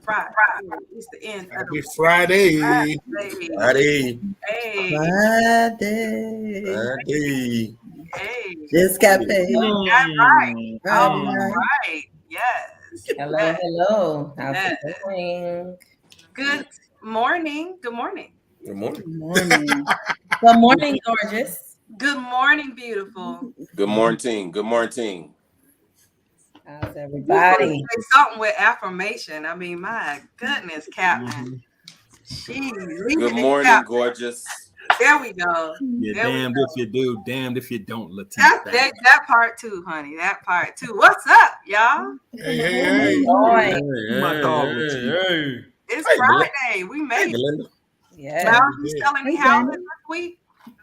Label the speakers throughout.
Speaker 1: Friday. It's the end of
Speaker 2: Happy
Speaker 1: the
Speaker 2: Friday.
Speaker 3: Friday.
Speaker 1: Hey.
Speaker 3: Friday.
Speaker 1: Hey.
Speaker 4: Just got paid.
Speaker 1: That's right. All right. Yes.
Speaker 4: Hello,
Speaker 1: Yes.
Speaker 4: hello. How's
Speaker 1: Yes.
Speaker 4: it going?
Speaker 1: Good morning. Good morning.
Speaker 3: Good morning.
Speaker 4: Good morning. Good morning, gorgeous.
Speaker 1: Good morning, beautiful.
Speaker 3: Good morning. Good morning.
Speaker 4: How's everybody?
Speaker 1: Say something with affirmation. I mean, my goodness, Captain. Jeez,
Speaker 3: Good morning, gorgeous.
Speaker 1: There we go.
Speaker 2: You're
Speaker 1: There we
Speaker 2: damned
Speaker 1: go.
Speaker 2: if you do, damned if you don't, Latif.
Speaker 1: That part too, honey. That part too. What's up, y'all?
Speaker 2: Hey. My dog, Latif.
Speaker 1: It's
Speaker 3: Hey,
Speaker 1: Friday. We made it.
Speaker 3: Belinda.
Speaker 4: Yeah.
Speaker 1: Now, you selling me
Speaker 4: Hey,
Speaker 1: houses
Speaker 4: Danny.
Speaker 1: this week?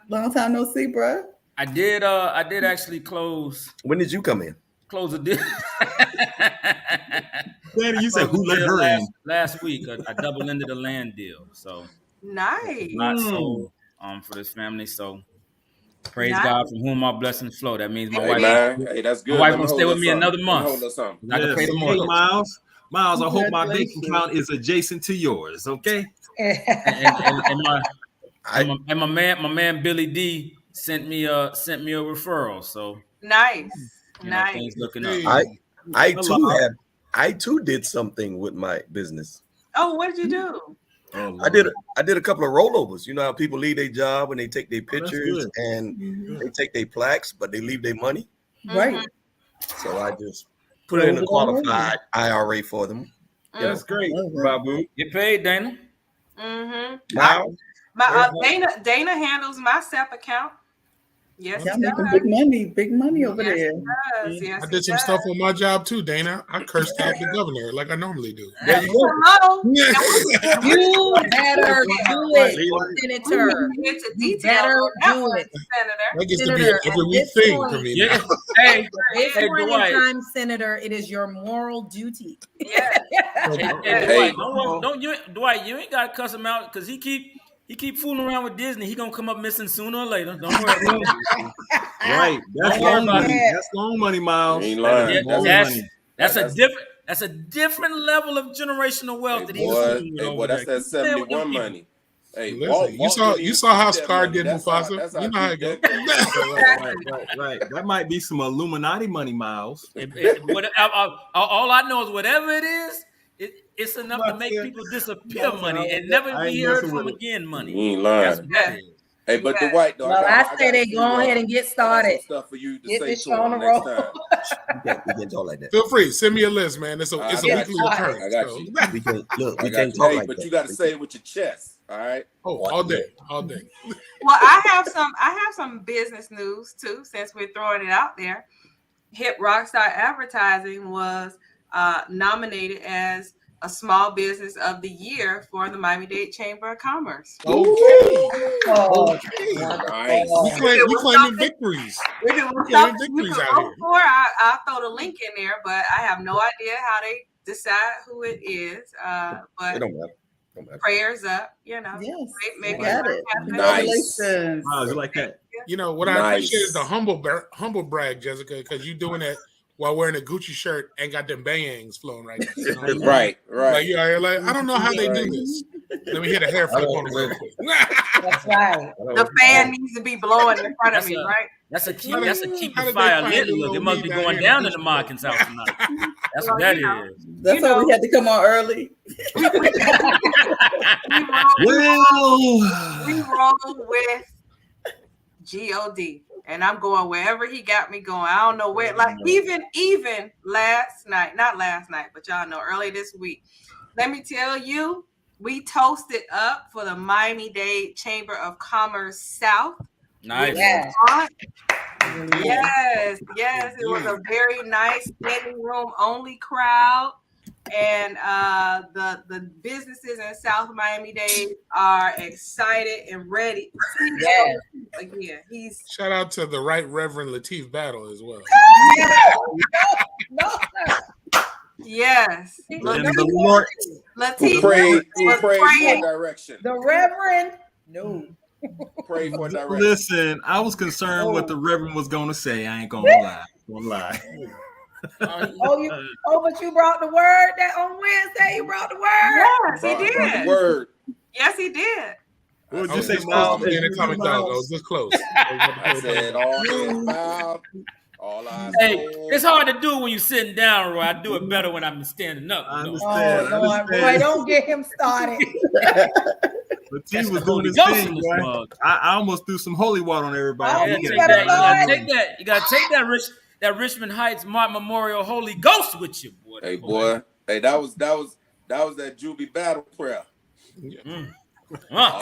Speaker 4: Long time no see, bro.
Speaker 5: I did actually close
Speaker 3: When did you come in?
Speaker 5: a deal.
Speaker 2: Danny, you said who let her in?
Speaker 5: Last week. I double-ended a land deal. So
Speaker 1: Nice.
Speaker 5: not sold for this family. So praise
Speaker 1: Nice.
Speaker 5: God from whom our blessings flow. That means my
Speaker 1: Hey,
Speaker 5: wife.
Speaker 1: man.
Speaker 3: Hey, that's good.
Speaker 5: My wife
Speaker 3: Let me
Speaker 5: gonna stay
Speaker 3: hold
Speaker 5: with me
Speaker 3: us up.
Speaker 5: another
Speaker 3: Let me
Speaker 5: month.
Speaker 3: hold us up.
Speaker 5: I can pay the
Speaker 2: Hey,
Speaker 5: mortgage.
Speaker 2: Miles, I hope my bank
Speaker 4: Congratulations.
Speaker 2: account is adjacent to yours, okay?
Speaker 5: And my man Billy D sent me a referral. So
Speaker 1: Nice.
Speaker 5: Nice. Things looking up.
Speaker 2: Hey.
Speaker 3: I too did something with my business.
Speaker 1: Oh, what did you do?
Speaker 2: Oh,
Speaker 3: I did a couple of rollovers. You know how people leave their job and they take their pictures and they take their plaques, but they leave their money.
Speaker 4: Right.
Speaker 3: So I just put it in a qualified IRA for them.
Speaker 2: Yeah, that's great, Babu.
Speaker 5: Get paid, Dana.
Speaker 1: Mm-hmm.
Speaker 3: Wow.
Speaker 1: Dana handles my SEP account. Yes,
Speaker 4: Y'all
Speaker 1: he
Speaker 4: making big money over
Speaker 1: Yes,
Speaker 4: there.
Speaker 1: does. Yes,
Speaker 2: I did some stuff on my job too, Dana. I cursed out the governor like I normally do.
Speaker 3: There you go.
Speaker 1: Hello.
Speaker 4: You better do it, Senator.
Speaker 1: It's a
Speaker 4: You
Speaker 1: detail.
Speaker 4: better
Speaker 1: on that
Speaker 4: do
Speaker 1: one,
Speaker 4: it.
Speaker 1: Senator.
Speaker 2: That gets to be
Speaker 4: Senator,
Speaker 2: an every
Speaker 4: at
Speaker 2: week
Speaker 4: this
Speaker 2: thing
Speaker 4: point-
Speaker 2: for me.
Speaker 5: Yeah.
Speaker 2: now.
Speaker 5: Hey,
Speaker 4: This
Speaker 5: Hey,
Speaker 4: point in
Speaker 5: Dwight.
Speaker 4: time, Senator, it is your moral duty.
Speaker 1: Yes.
Speaker 5: Hey, Dwight, you ain't gotta cuss him out because he keep fooling around with Disney. He gonna come up missing sooner or later. Don't worry about it.
Speaker 2: Right. That's
Speaker 5: Don't worry
Speaker 2: long
Speaker 5: about
Speaker 2: money.
Speaker 4: it.
Speaker 2: That's long money, Miles.
Speaker 3: You ain't
Speaker 2: That
Speaker 3: lying.
Speaker 2: is long
Speaker 5: That's
Speaker 2: money.
Speaker 5: That's a different level of generational wealth that he's fooling with over
Speaker 3: That's
Speaker 5: there.
Speaker 3: that
Speaker 5: Keep playing with them
Speaker 3: 71
Speaker 5: people.
Speaker 3: money. Hey,
Speaker 2: Listen,
Speaker 3: Walt
Speaker 2: you saw how
Speaker 3: that
Speaker 2: Scar
Speaker 3: money.
Speaker 2: did
Speaker 3: That's
Speaker 2: Mufasa.
Speaker 3: how
Speaker 2: You know how it
Speaker 3: keep
Speaker 2: goes.
Speaker 3: that
Speaker 2: Right. That might be some Illuminati money, Miles.
Speaker 5: All I know is whatever it is, it's enough to make people disappear money and never
Speaker 2: I ain't
Speaker 5: be heard
Speaker 2: messing
Speaker 5: from
Speaker 2: with it.
Speaker 5: again money.
Speaker 3: You ain't
Speaker 5: That's
Speaker 3: lying.
Speaker 5: what that is.
Speaker 3: Hey, but the Dwight though.
Speaker 4: Well, I say they
Speaker 3: got
Speaker 4: go ahead and get
Speaker 3: I got
Speaker 4: started.
Speaker 3: some stuff for you to
Speaker 4: Get
Speaker 3: say
Speaker 4: this
Speaker 3: to
Speaker 4: show on
Speaker 3: him
Speaker 4: the
Speaker 3: next
Speaker 4: roll.
Speaker 3: time. We can't talk like that.
Speaker 2: Feel free, send me a list, man. It's a
Speaker 3: I
Speaker 2: weekly
Speaker 3: got you.
Speaker 2: occurrence.
Speaker 3: I got
Speaker 2: so.
Speaker 3: you.
Speaker 2: Oh,
Speaker 3: We
Speaker 2: can't
Speaker 3: can't talk like that. You got to say it with your chest. All right.
Speaker 2: all day.
Speaker 1: Well, I have some business news too, since we're throwing it out there. Hip Rockstar Advertising was nominated as a small business of the year for the Miami-Dade Chamber of Commerce.
Speaker 2: Okay.
Speaker 4: Oh,
Speaker 3: Nice.
Speaker 2: We claiming victories.
Speaker 1: If it was
Speaker 2: Okay,
Speaker 1: something you
Speaker 2: victories
Speaker 1: could
Speaker 2: out
Speaker 1: vote
Speaker 2: here.
Speaker 1: for, I'll throw the link in there, but I have no idea how they decide who it is.
Speaker 3: It
Speaker 1: But
Speaker 3: don't matter. Don't matter.
Speaker 1: prayers up, you know.
Speaker 4: Yes,
Speaker 1: Maybe
Speaker 4: you got it.
Speaker 3: Nice.
Speaker 4: Congratulations.
Speaker 2: Miles, you like that? You know what I
Speaker 3: Nice.
Speaker 2: appreciate is the humble brag, Jessica, because you doing that while wearing a Gucci shirt and got them bangs flowing right now. You know?
Speaker 3: Right.
Speaker 2: Like you out here like, I don't know how they do this. Let me hit a hair flip on it real quick.
Speaker 4: That's right.
Speaker 1: The fan needs to be blowing in front of me, right?
Speaker 5: That's a keep
Speaker 2: How
Speaker 5: the
Speaker 2: did
Speaker 5: fire
Speaker 2: they find
Speaker 5: lit
Speaker 2: the
Speaker 5: look.
Speaker 2: little
Speaker 5: It must
Speaker 2: me
Speaker 5: be
Speaker 2: down
Speaker 5: going
Speaker 2: here in
Speaker 5: down
Speaker 2: the
Speaker 5: in the
Speaker 2: Gucci
Speaker 5: Markins house tonight. That's
Speaker 1: Well,
Speaker 5: what that
Speaker 1: you know.
Speaker 5: is.
Speaker 4: That's why we had to come on early.
Speaker 1: We roll with God, and I'm going wherever he got me going. I don't know where. Like even not last night, but y'all know earlier this week. Let me tell you, we toasted up for the Miami-Dade Chamber of Commerce South.
Speaker 5: Nice.
Speaker 4: Yeah.
Speaker 1: Yes, it was a very nice standing room only crowd, and the businesses in South Miami-Dade are excited and ready.
Speaker 4: Yes.
Speaker 1: Again,
Speaker 2: Shout out to the Right Reverend Latif Battle as well.
Speaker 4: No.
Speaker 1: yes.
Speaker 2: And the Lord,
Speaker 1: Latif
Speaker 3: Pray
Speaker 1: was
Speaker 3: for
Speaker 1: praying.
Speaker 3: direction.
Speaker 4: The Reverend. No.
Speaker 3: Pray for direction.
Speaker 2: listen, I was concerned what the Reverend was going to say. I ain't going to lie.
Speaker 4: But you brought the word that on Wednesday. You brought the word.
Speaker 1: Yes, he did.
Speaker 6: Word.
Speaker 1: Yes, he did.
Speaker 2: What would you say, Miles? In a comic dog. I was this close.
Speaker 6: I said all heads bowed, all eyes
Speaker 5: Hey,
Speaker 6: closed.
Speaker 5: it's hard to do when you're sitting down, Roy. I do it better when I'm standing up.
Speaker 7: I
Speaker 5: You know?
Speaker 7: understand.
Speaker 4: Oh, Lord, boy, don't get him started.
Speaker 7: But T
Speaker 5: That's
Speaker 7: was
Speaker 5: the
Speaker 7: doing
Speaker 5: Holy
Speaker 7: his
Speaker 5: Ghost
Speaker 7: thing,
Speaker 5: in this
Speaker 7: boy.
Speaker 5: mug.
Speaker 7: I almost threw some holy water on everybody.
Speaker 4: Oh,
Speaker 5: Yeah,
Speaker 4: you
Speaker 5: take
Speaker 4: better
Speaker 5: that.
Speaker 4: Lord.
Speaker 5: You gotta take that Richmond Heights Martin Memorial Holy Ghost with you, boy.
Speaker 6: Hey, boy. Hey, that was that Juby battle prayer.
Speaker 2: And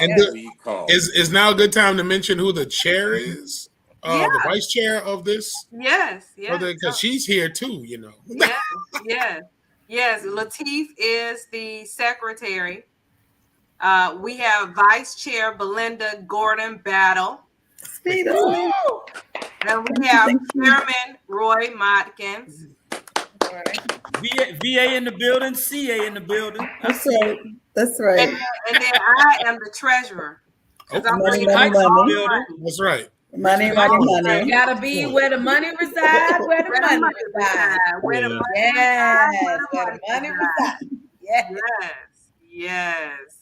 Speaker 2: is now a good time to mention who the chair is? The vice chair of this?
Speaker 1: Yes.
Speaker 2: Because she's here too, you know.
Speaker 1: Yes. Lateef is the secretary. We have Vice Chair Belinda Gordon Battle. And we have Chairman Roy Modkins.
Speaker 5: VA in the building, CA in the building.
Speaker 4: That's right.
Speaker 1: And then I am the treasurer.
Speaker 4: Money.
Speaker 2: That's right.
Speaker 4: Money.
Speaker 8: You gotta be where the money resides, where the money resides.
Speaker 1: Where the money
Speaker 4: resides.
Speaker 1: Yes.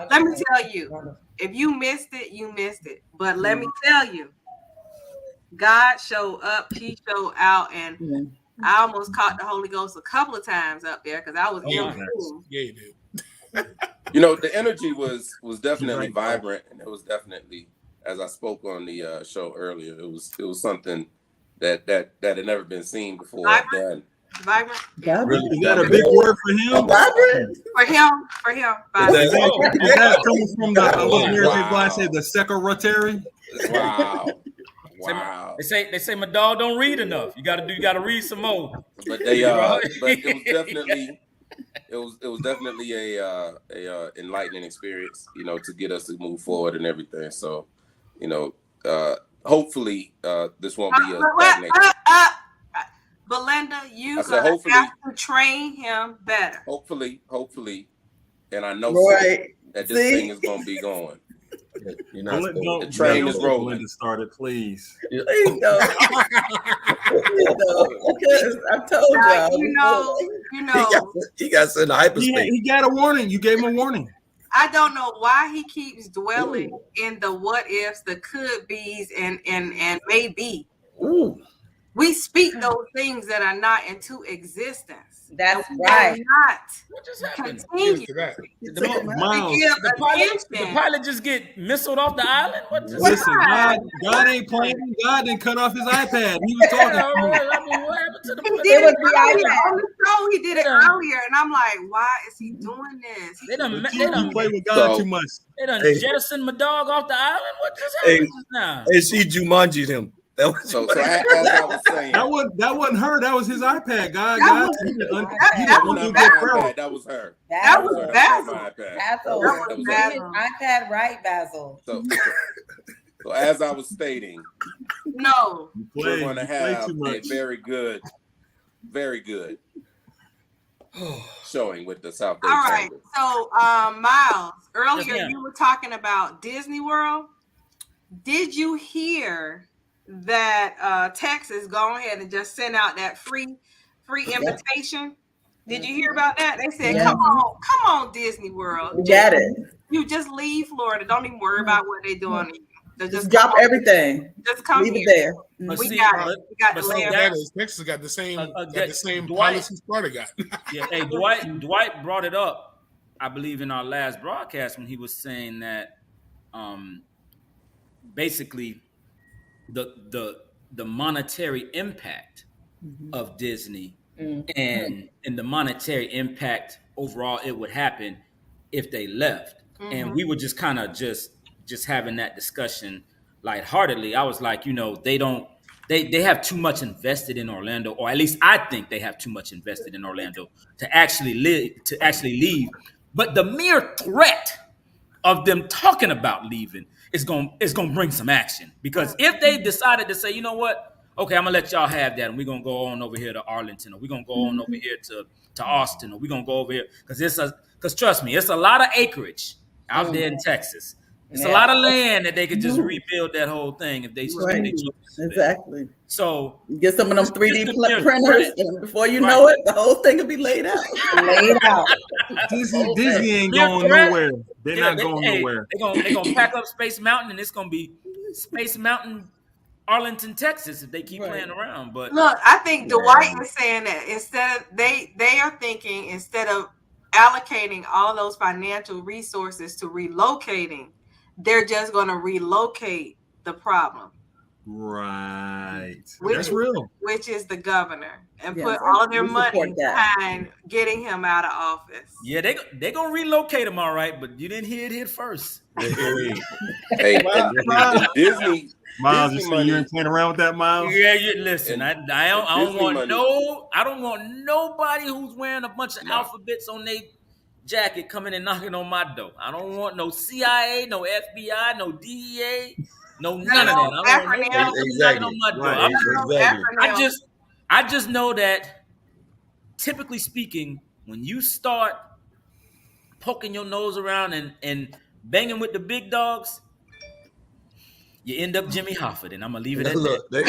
Speaker 1: Let me tell you, if you missed it, you missed it. But let me tell you, God showed up, he showed out, and I almost caught the Holy Ghost a couple of times up there because I was in the room.
Speaker 2: Yeah, you did.
Speaker 6: You know, the energy was definitely vibrant, and it was definitely, as I spoke on the show earlier, it was something that had never been seen before.
Speaker 1: Vibrant.
Speaker 7: Is that a big word for him?
Speaker 4: Vibrant.
Speaker 1: For him.
Speaker 7: Is that coming from what Mary J. Blige said, the secretary?
Speaker 6: Wow.
Speaker 5: They say my dog don't read enough. You gotta read some more.
Speaker 6: But it was definitely a enlightening experience, you know, to get us to move forward and everything. So, you know, hopefully this won't be a stagnation.
Speaker 1: Belinda, you have to train him better.
Speaker 6: Hopefully, and I know that this thing is gonna be going. You know, the train is rolling.
Speaker 7: Belinda started, please.
Speaker 4: Please don't. Because I told y'all.
Speaker 1: You know,
Speaker 3: he got sent to hyperspace.
Speaker 7: He got a warning. You gave him a warning.
Speaker 1: I don't know why he keeps dwelling in the what ifs, the could be's, and maybe.
Speaker 4: Ooh.
Speaker 1: We speak those things that are not into existence.
Speaker 4: That's right.
Speaker 5: What just happened?
Speaker 1: Continue.
Speaker 7: Miles,
Speaker 5: the pilot just get missiled off the island? What just
Speaker 7: listen, God ain't playing. God didn't cut off his iPad. He was talking.
Speaker 5: What happened to the
Speaker 1: He did it on the show. He did it earlier, and I'm like, why is he doing this?
Speaker 5: They done
Speaker 7: play with God too much.
Speaker 5: They done jettisoned my dog off the island. What just happened just now?
Speaker 3: And she Jumanji'd him. That was
Speaker 6: so as I was saying,
Speaker 7: that wasn't her. That was his iPad.
Speaker 1: That
Speaker 6: was her.
Speaker 1: That was Basil.
Speaker 4: That was his iPad, right, Basil?
Speaker 6: So as I was stating, we're going to have a very good showing with the South Bay.
Speaker 1: All right. So, Miles, earlier you were talking about Disney World. Did you hear that Texas go ahead and just sent out that free invitation? Did you hear about that? They said, come on, Disney World.
Speaker 4: We got it.
Speaker 1: You just leave Florida. Don't even worry about what they're doing.
Speaker 4: Just drop everything.
Speaker 1: Just come
Speaker 4: leave
Speaker 1: here.
Speaker 4: It there.
Speaker 1: We got it. We got the land.
Speaker 2: Texas got the same policy Florida got.
Speaker 5: Yeah, hey, Dwight brought it up, I believe, in our last broadcast when he was saying that basically the monetary impact of Disney and the monetary impact overall it would happen if they left. And we were just kind of just having that discussion lightheartedly. I was like, they have too much invested in Orlando, or at least I think they have too much invested in Orlando to actually leave. But the mere threat of them talking about leaving is gonna bring some action, because if they decided to say, you know what, okay, I'm gonna let y'all have that, and we're gonna go on over here to Arlington, or we're gonna go on over here to Austin, or we're gonna go over here because trust me, it's a lot of acreage out there in Texas It's a lot of land that they could just rebuild that whole thing if they
Speaker 4: Exactly.
Speaker 5: So
Speaker 4: get some of them 3D printers, and before you know it, the whole thing will be laid out. Laid out.
Speaker 7: Disney ain't going nowhere. They're not going nowhere.
Speaker 5: They're gonna pack up Space Mountain, and it's gonna be Space Mountain, Arlington, Texas, if they keep playing around. But
Speaker 1: look, I think Dwight is saying that instead of they are thinking instead of allocating all those financial resources to relocating, they're just going to relocate the problem.
Speaker 7: Right. That's real.
Speaker 1: Which is the governor, and put all of their money behind getting him out of office.
Speaker 5: Yeah, they gonna relocate him, all right. But you didn't hear it here first.
Speaker 6: Hey, Disney.
Speaker 7: Miles, you ain't playing around with that, Miles.
Speaker 5: Yeah, listen. I don't want nobody who's wearing a bunch of alphabets on their jacket coming and knocking on my door. I don't want no CIA, no FBI, no DEA, no none of that. I don't want nobody knocking on my door. I just know that, typically speaking, when you start poking your nose around and banging with the big dogs, you end up Jimmy Hoffa, and I'm gonna leave it at that.
Speaker 3: They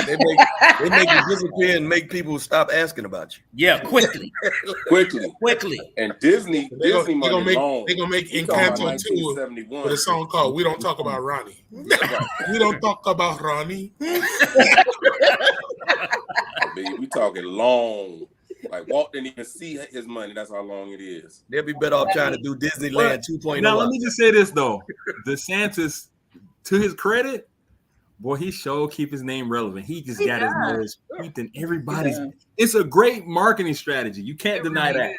Speaker 3: make you disappear and make people stop asking about you.
Speaker 5: Yeah, quickly.
Speaker 6: And Disney
Speaker 2: they're gonna make Encanto 2 with a song called "We Don't Talk About Ronnie." We don't talk about Ronnie.
Speaker 6: We talking long. Like Walt didn't even see his money. That's how long it is.
Speaker 3: They'll be better off trying to do Disneyland 2.0.
Speaker 7: Now let me just say this though: DeSantis, to his credit, boy, he sure keep his name relevant. He just got his nose peeped in everybody's. It's a great marketing strategy. You can't deny that.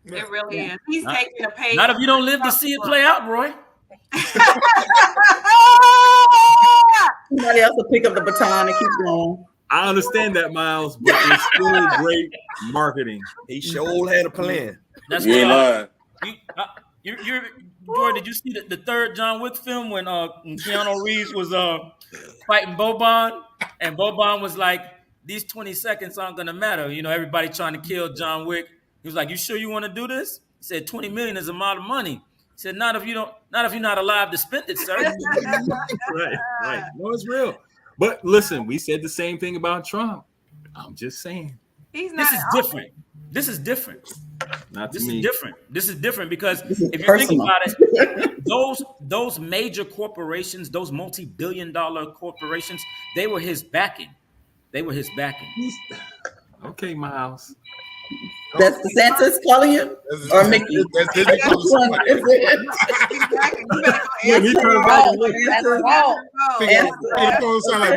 Speaker 1: It really is. He's taking a page.
Speaker 5: Not if you don't live to see it play out, Roy.
Speaker 4: Somebody else will pick up the baton and keep going.
Speaker 7: I understand that, Miles, but it's still great marketing.
Speaker 3: He sure had a plan.
Speaker 5: That's
Speaker 6: you ain't lying.
Speaker 5: Roy, did you see the third John Wick film when Keanu Reeves was fighting Boban, and Boban was like, "These 20 seconds aren't gonna matter." You know, everybody trying to kill John Wick. He was like, "You sure you want to do this?" He said, "20 million is a lot of money." He said, Not if you're not alive to spend it, sir."
Speaker 7: Right. No, it's real. But listen, we said the same thing about Trump. I'm just saying.
Speaker 5: This is different. This is different because if you think about it, those major corporations, those multi-billion-dollar corporations, they were his backing.
Speaker 7: Okay, Miles.
Speaker 4: That's DeSantis calling you? Or Mickey?
Speaker 2: That's sound like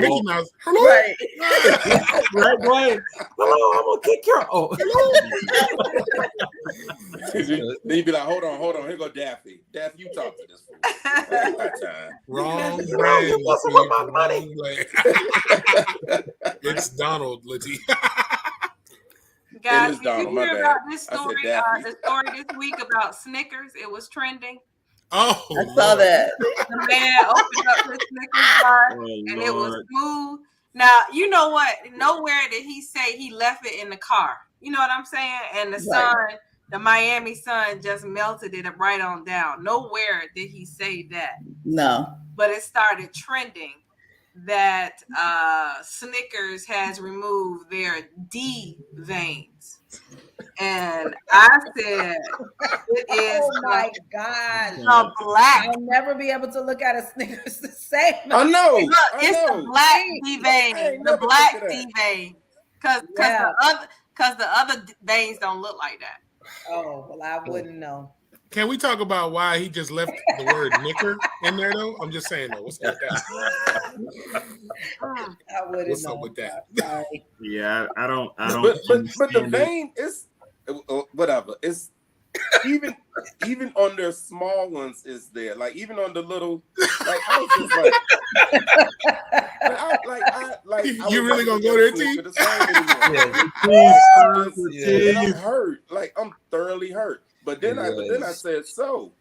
Speaker 2: Mickey Mouse. Hello?
Speaker 7: Right. Hello, I'm gonna kick your
Speaker 6: Then you be like, hold on, here go Daffy. Daffy, you talk to this fool.
Speaker 2: Wrong brand. It's Donald, Liddy.
Speaker 1: Guys, did you hear about this story? The story this week about Snickers. It was trending.
Speaker 2: Oh,
Speaker 4: I saw that.
Speaker 1: The man opened up his Snickers bar, and it was smooth. Now, you know what? Nowhere did he say he left it in the car. You know what I'm saying? And the sun, the Miami sun, just melted it right on down. Nowhere did he say that.
Speaker 4: No.
Speaker 1: But it started trending that Snickers has removed their D veins. And I said, it is
Speaker 8: my God.
Speaker 1: The black.
Speaker 8: I'll never be able to look at a Snickers the same.
Speaker 6: I know.
Speaker 1: It's the black D vein. The black D vein. Because the other veins don't look like that.
Speaker 8: Oh, well, I wouldn't know.
Speaker 2: Can we talk about why he just left the word knicker in there though? I'm just saying though. What's up with that?
Speaker 8: I wouldn't
Speaker 2: What's
Speaker 8: know.
Speaker 2: up with that?
Speaker 7: Yeah, I don't.
Speaker 6: But the vein is whatever. It's even on their small ones is there. Like even on the little. Like I was just like.
Speaker 2: You really gonna go there, T?
Speaker 6: I'm hurt. Like I'm thoroughly hurt. But then I said, so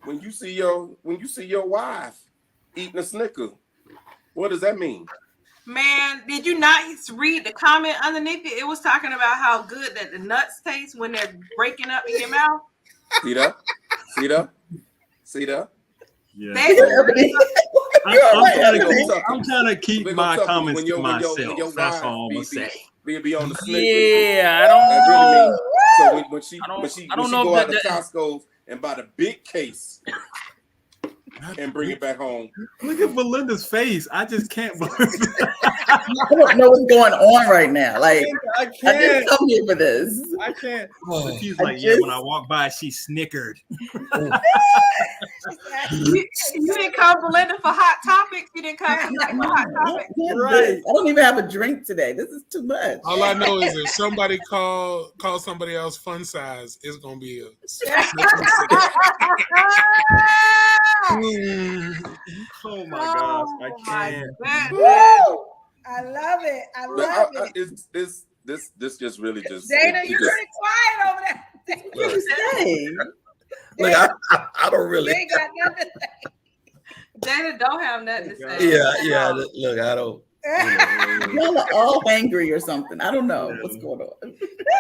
Speaker 6: when you see your wife eating a Snicker, what does that mean?
Speaker 1: Man, did you not read the comment underneath it? It was talking about how good that the nuts taste when they're breaking up in your mouth.
Speaker 6: See that? See that?
Speaker 7: Yeah. I'm trying to keep my comments to myself. That's all I'm gonna say.
Speaker 6: Be on the Snickers.
Speaker 5: Yeah, I don't know.
Speaker 6: So when she go out to Costco and buy the big case and bring it back home.
Speaker 7: Look at Belinda's face. I just can't believe it.
Speaker 4: I don't know what's going on right now. Like
Speaker 7: I can't.
Speaker 4: I didn't come here for this.
Speaker 7: I can't. She's like, yeah, when I walk by, she snickered.
Speaker 1: You didn't come, Belinda, for Hot Topics. You didn't come for Hot Topics.
Speaker 4: Right. I don't even have a drink today. This is too much.
Speaker 2: All I know is if somebody call somebody else fun size, it's gonna be a.
Speaker 7: Oh my gosh, I can't.
Speaker 8: I love it. I love it.
Speaker 6: This just really just.
Speaker 8: Dana, you're really quiet over there.
Speaker 4: What you saying? Look, I don't really.
Speaker 8: You ain't got nothing to say.
Speaker 1: Dana don't have nothing to say.
Speaker 3: Yeah. Look, I don't.
Speaker 4: Y'all are all angry or something. I don't know what's going on.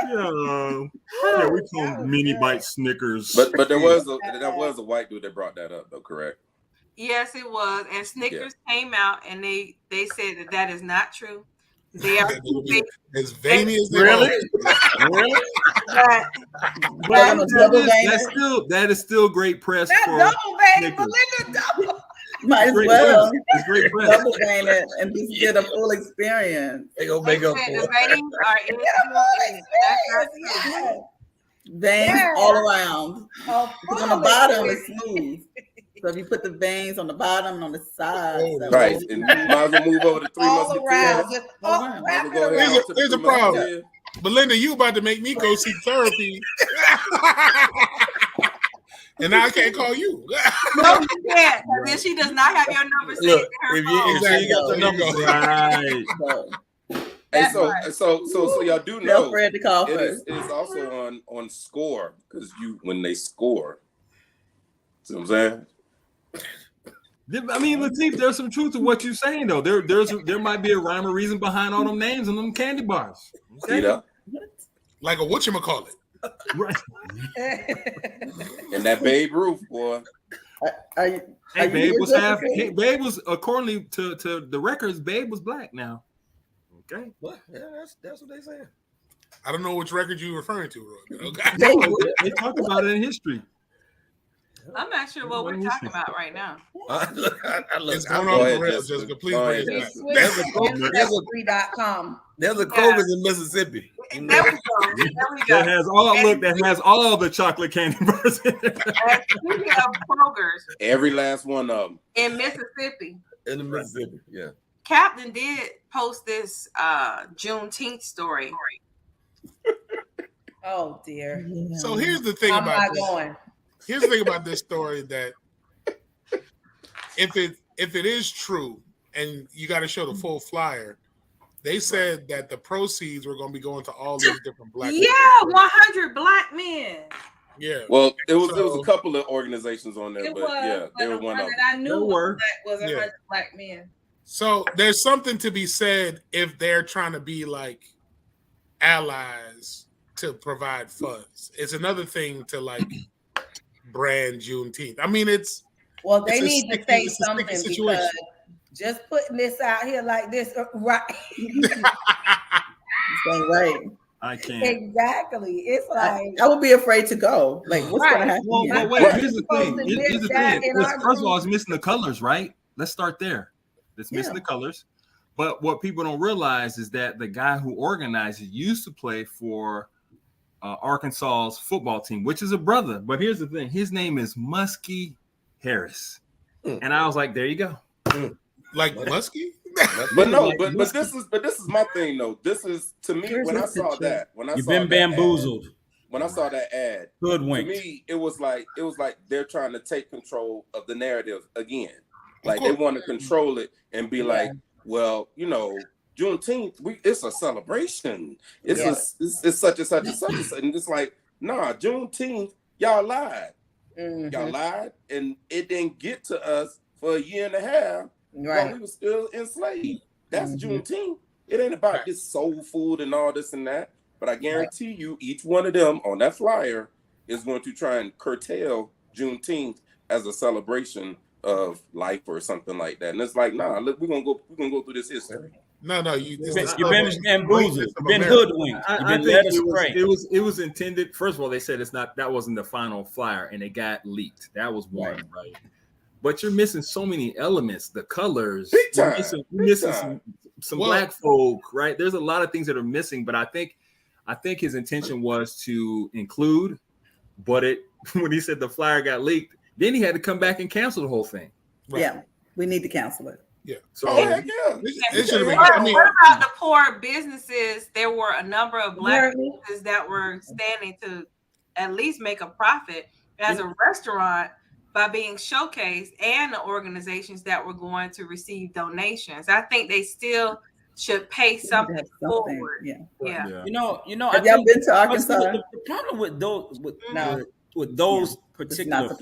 Speaker 7: Yeah, we call mini bite Snickers.
Speaker 6: But there was a white dude that brought that up though, correct?
Speaker 1: Yes, it was. And Snickers came out and they said that is not true. They are
Speaker 2: as veiny as they
Speaker 7: really. That is still great press.
Speaker 8: That's
Speaker 7: for
Speaker 8: double vein,
Speaker 7: Snickers.
Speaker 8: Belinda double.
Speaker 4: Might as well.
Speaker 7: It's great press.
Speaker 4: Double vein it and just get a full experience.
Speaker 3: They gonna make up for
Speaker 1: the
Speaker 3: it.
Speaker 1: veins are in
Speaker 4: Veins all around.
Speaker 8: Oh,
Speaker 4: On the bottom is smooth. So if you put the veins on the bottom and on the side,
Speaker 6: right, and you might as well move over to Three Musketeers.
Speaker 2: Here's the problem. Belinda, you about to make me go seek therapy. And now I can't call you.
Speaker 1: No, you can't. Then she does not have your number saved in her phone.
Speaker 2: If she got the number,
Speaker 7: right.
Speaker 6: Hey, so y'all do know
Speaker 4: Fred to call first.
Speaker 6: It is also on score because when they score. See what I'm saying?
Speaker 7: I mean, Lateef, there's some truth to what you're saying, though. There might be a rhyme or reason behind all them names and them candy bars.
Speaker 6: Okay?
Speaker 2: Like a whatchamacallit.
Speaker 7: Right.
Speaker 6: And that Babe Ruth, boy.
Speaker 7: Babe was according to the records, Babe was black now. Okay.
Speaker 3: What? Yeah, that's what they said.
Speaker 2: I don't know which record you're referring to, Roy. Okay.
Speaker 7: They talk about it in history.
Speaker 1: I'm not sure what we're talking about right now.
Speaker 2: It's going on the rails, Jessica. Please bring it back.
Speaker 3: There's a Kroger's in Mississippi.
Speaker 1: There we go.
Speaker 7: That has all the chocolate candy bars in it.
Speaker 1: Speaking of Kroger's,
Speaker 6: every last one of them
Speaker 1: in Mississippi.
Speaker 3: In the Mississippi, yeah.
Speaker 1: Captain did post this Juneteenth story.
Speaker 8: Oh dear.
Speaker 2: So here's the thing Here's the thing about this story, that if it is true, and you got to show the full flyer, they said that the proceeds were going to be going to all these different black people.
Speaker 1: 100 black men.
Speaker 2: Yeah.
Speaker 6: Well, it was a couple of organizations on there, they were one of them.
Speaker 1: I knew was 100 black men.
Speaker 2: So there's something to be said if they're trying to be like allies to provide funds. It's another thing to like brand Juneteenth. I mean,
Speaker 8: they need to say something because just putting this out here like this, right?
Speaker 4: Right.
Speaker 7: I can't.
Speaker 8: Exactly. It's like
Speaker 4: I would be afraid to go. Like, what's going to happen?
Speaker 7: Well, wait. Here's the thing. First of all, it's missing the colors, right? Let's start there. It's missing the colors. But what people don't realize is that the guy who organized it used to play for Arkansas's football team, which is a brother. But here's the thing: his name is Muskie Harris, and I was like, "There you go."
Speaker 2: Like Muskie?
Speaker 6: but this is my thing though. This is to me when I saw that.
Speaker 5: You've been bamboozled.
Speaker 6: When I saw that ad,
Speaker 5: hoodwinked.
Speaker 6: To me, it was like they're trying to take control of the narrative again. Like they want to control it and be like, well, Juneteenth, it's a celebration. It's such and such and such and such. And it's like, nah, Juneteenth, y'all lied. Mm-hmm. Y'all lied, and it didn't get to us for a year and a half while we were still enslaved. That's Juneteenth. It ain't about this soul food and all this and that. But I guarantee you, each one of them on that flyer is going to try and curtail Juneteenth as a celebration of life or something like that. And it's like, nah, look, we're gonna go through this history.
Speaker 2: No,
Speaker 5: you've been bamboozled, you've been hoodwinked, you've been led astray.
Speaker 7: It was intended. First of all, they said that wasn't the final flyer, and it got leaked. That was one, right? But you're missing so many elements, the colors. You're missing some black folk, right? There's a lot of things that are missing, but I think his intention was to include, but when he said the flyer got leaked, then he had to come back and cancel the whole thing.
Speaker 4: Right. Yeah, we need to cancel it.
Speaker 2: Yeah.
Speaker 6: So
Speaker 1: what about the poor businesses? There were a number of black businesses that were standing to at least make a profit as a restaurant by being showcased, and the organizations that were going to receive donations. I think they still should pay something forward.
Speaker 5: Yeah. You know.
Speaker 4: Have y'all been to Arkansas?
Speaker 5: The problem with those particular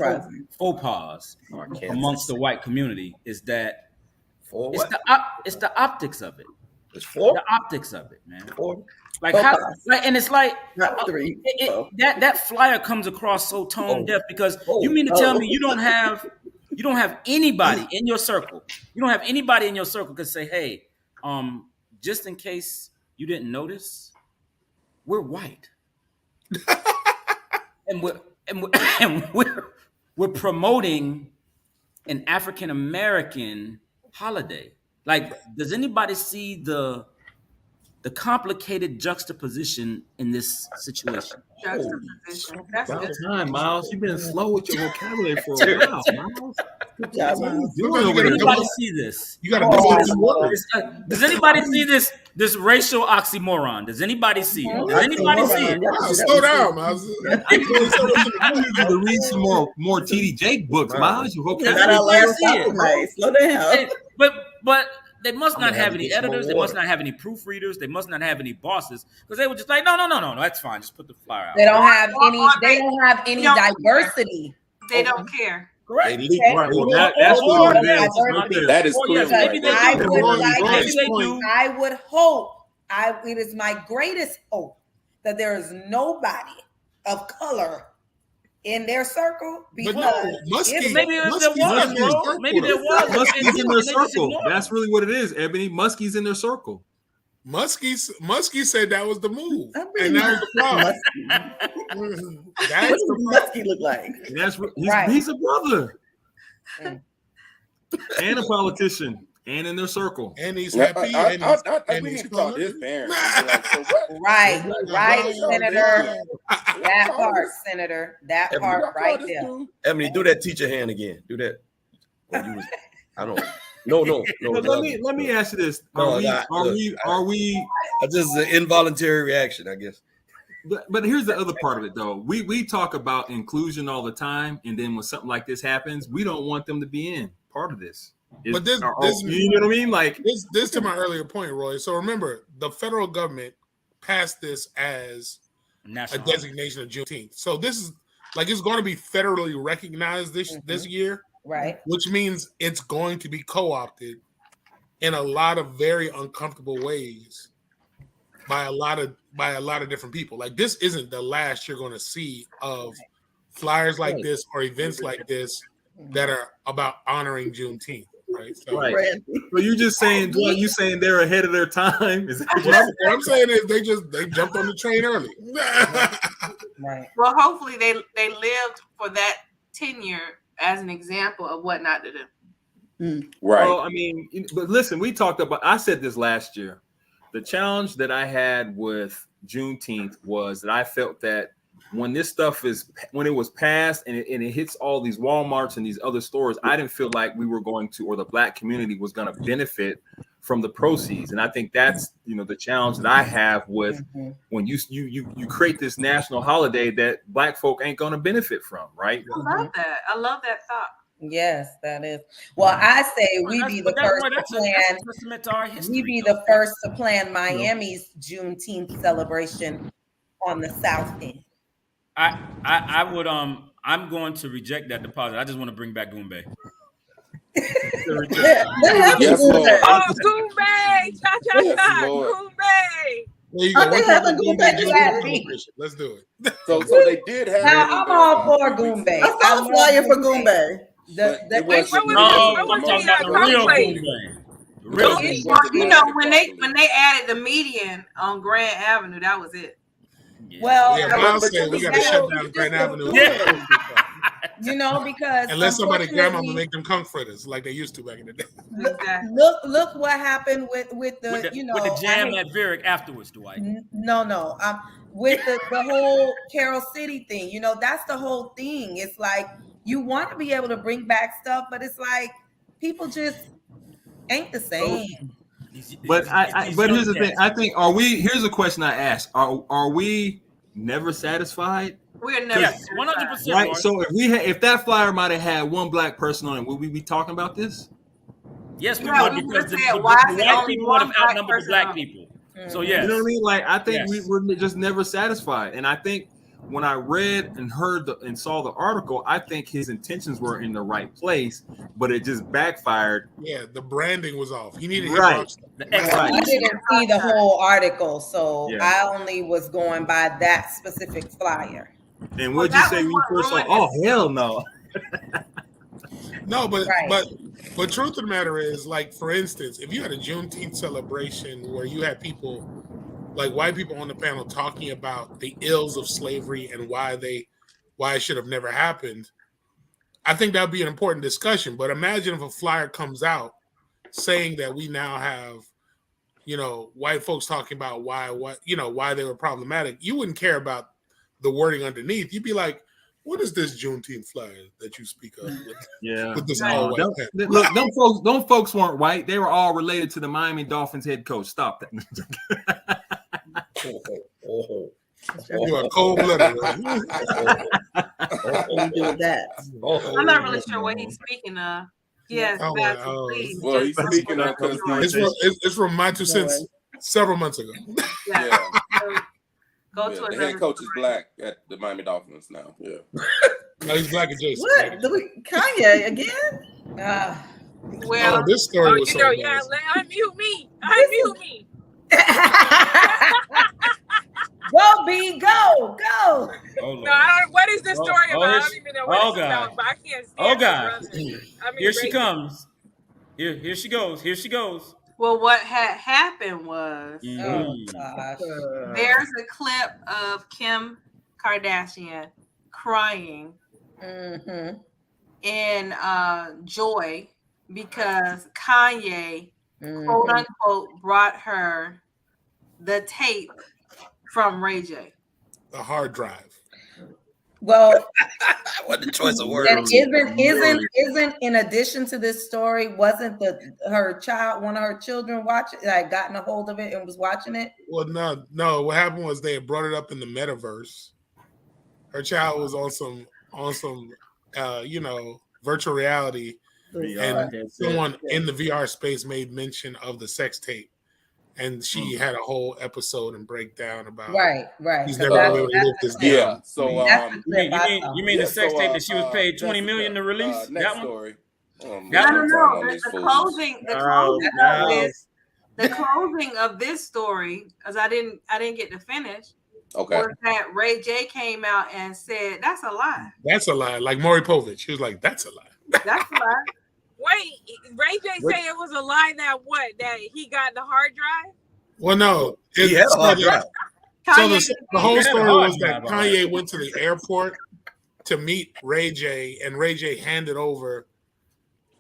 Speaker 5: faux pas amongst the white community is that it's the optics of it.
Speaker 3: It's the
Speaker 5: optics of it, man. And it's like that flyer comes across so tone deaf because you mean to tell me you don't have anybody in your circle. You don't have anybody in your circle could say, hey, just in case you didn't notice, we're white. and we're promoting an African American holiday. Like, does anybody see the complicated juxtaposition in this situation?
Speaker 1: Juxtaposition. That's
Speaker 7: about time, Miles. You've been slow with your vocabulary for a while, Miles. Good job, Miles.
Speaker 5: Does anybody see this?
Speaker 2: You gotta
Speaker 5: does anybody see this racial oxymoron? Does anybody see it? Does anybody see it?
Speaker 2: Slow down, Miles.
Speaker 7: You need to read some more TD Jake books, Miles. Your vocabulary.
Speaker 4: Slow down.
Speaker 5: But they must not have any editors. They must not have any proofreaders. They must not have any bosses because they were just like, no, that's fine. Just put the flyer out.
Speaker 8: They don't have any. They don't have any diversity.
Speaker 1: They don't care.
Speaker 5: Correct.
Speaker 6: That is clear.
Speaker 8: I would hope. It is my greatest hope that there is nobody of color in their circle, because
Speaker 5: maybe there was.
Speaker 7: Muskie's in their circle. That's really what it is, Ebony. Muskie's in their circle.
Speaker 2: Muskie said that was the move, and that was the problem.
Speaker 4: What does Muskie look like?
Speaker 7: He's a brother and a politician, and in their circle,
Speaker 2: and he's happy.
Speaker 6: We need to talk to his parents.
Speaker 8: Right, Senator. That part, Senator. That part right there.
Speaker 3: Emily, do that teacher hand again. Do that. I don't. No.
Speaker 7: Let me ask you this: Are we?
Speaker 3: Just an involuntary reaction, I guess.
Speaker 7: But here's the other part of it, though. We talk about inclusion all the time, and then when something like this happens, we don't want them to be in part of this.
Speaker 2: But this,
Speaker 7: you know what I mean? Like
Speaker 2: this to my earlier point, Roy. So remember, the federal government passed this as a designation of Juneteenth. So this is like it's going to be federally recognized this year,
Speaker 8: right?
Speaker 2: Which means it's going to be co-opted in a lot of very uncomfortable ways by a lot of different people. Like this isn't the last you're going to see of flyers like this or events like this that are about honoring Juneteenth. Right. So
Speaker 7: you just saying, you saying they're ahead of their time? Is
Speaker 2: what I'm saying is they jumped on the train early.
Speaker 8: Right.
Speaker 1: Well, hopefully they lived for that tenure as an example of what not to do.
Speaker 6: Right.
Speaker 7: Well, I mean, but listen, I said this last year. The challenge that I had with Juneteenth was that I felt that when it was passed and it hits all these Walmarts and these other stores, I didn't feel like we were going to, or the Black community was going to benefit from the proceeds. And I think that's, the challenge that I have with when you create this national holiday that Black folk ain't going to benefit from, right?
Speaker 1: I love that thought.
Speaker 8: Yes, that is. Well, I say we be the first to plan Miami's Juneteenth celebration on the South End.
Speaker 5: I would I'm going to reject that deposit. I just want to bring back Goombay.
Speaker 6: Yes, Lord.
Speaker 1: Oh, Goombay! Cha cha cha! Goombay!
Speaker 2: There you go.
Speaker 4: They have a Goombay.
Speaker 2: Let's do it.
Speaker 6: So they did have.
Speaker 8: Now I'm all for Goombay.
Speaker 4: I saw a flyer for Goombay.
Speaker 5: I'm talking about the real Goombay.
Speaker 1: You know, when they added the median on Grand Avenue, that was it.
Speaker 8: Well,
Speaker 2: Miles said we got to shut down Grand Avenue.
Speaker 8: Yeah. You know, because
Speaker 2: unless somebody grandmama make them kung fritters like they used to back in the day.
Speaker 8: Look what happened with the you know
Speaker 5: with the jam at Varick afterwards, Dwight.
Speaker 8: No. With the whole Carol City thing, you know, that's the whole thing. It's like you want to be able to bring back stuff, but it's like people just ain't the same.
Speaker 7: But but here's the thing. I think here's a question I ask. Are we never satisfied?
Speaker 1: We're never
Speaker 5: 100%.
Speaker 7: Right. So if that flyer might have had one black person on it, would we be talking about this?
Speaker 5: Yes, we would, because the white people would have outnumbered the black people. So yeah.
Speaker 7: You know what I mean? Like I think we were just never satisfied. And I think when I read and heard and saw the article, I think his intentions were in the right place, but it just backfired.
Speaker 2: Yeah, the branding was off. He needed
Speaker 7: right.
Speaker 8: I didn't see the whole article, so I only was going by that specific flyer.
Speaker 7: And what'd you say when you first saw? Oh hell no!
Speaker 2: No, but truth of the matter is, like for instance, if you had a Juneteenth celebration where you had people, like white people on the panel talking about the ills of slavery and why it should have never happened, I think that would be an important discussion. But imagine if a flyer comes out saying that we now have, you know, white folks talking about why they were problematic. You wouldn't care about the wording underneath. You'd be like, what is this Juneteenth flyer that you speak of? With this all white pen?
Speaker 7: Look, them folks weren't white. They were all related to the Miami Dolphins head coach. Stop that.
Speaker 2: You are cold-blooded.
Speaker 1: I'm not really sure what he's speaking of. Yes,
Speaker 6: well, he's speaking of because
Speaker 2: it's from my 2 cents several months ago.
Speaker 6: Yeah.
Speaker 1: The
Speaker 6: head coach is black at the Miami Dolphins now. Yeah.
Speaker 2: No, he's black adjacent.
Speaker 4: What? Kanye again?
Speaker 1: Well,
Speaker 2: this story was
Speaker 9: unmute me. Unmute me.
Speaker 8: Go, B, go.
Speaker 9: Oh, no, I don't. What is this story about? I don't even know what it's about. But I can't stand
Speaker 5: Oh God! Here she
Speaker 9: Ray
Speaker 5: comes. Here she goes. Here she goes.
Speaker 1: Well, what had happened was there's a clip of Kim Kardashian crying in joy because Kanye, quote unquote, brought her the tape from Ray J.
Speaker 2: The hard drive.
Speaker 8: Well,
Speaker 3: what the choice of words?
Speaker 8: And isn't in addition to this story, wasn't one of her children gotten a hold of it and was watching it?
Speaker 2: Well, no. What happened was they had brought it up in the metaverse. Her child was on some virtual reality, and someone in the VR space made mention of the sex tape. And she had a whole episode and breakdown about
Speaker 8: right.
Speaker 2: He's never able to live this down.
Speaker 6: Yeah. So
Speaker 5: you mean the sex tape that she was paid $20 million to release?
Speaker 6: That story.
Speaker 1: No. The closing of this story, because I didn't get to finish.
Speaker 6: Okay.
Speaker 1: Was that Ray J came out and said that's a lie.
Speaker 2: That's a lie. Like Maury Povich, she was like, "That's a lie."
Speaker 1: That's a lie.
Speaker 9: Wait, Ray J say it was a lie that he got the hard drive?
Speaker 2: Well, no.
Speaker 3: He had a hard drive.
Speaker 2: So the whole story was that Kanye went to the airport to meet Ray J, and Ray J handed over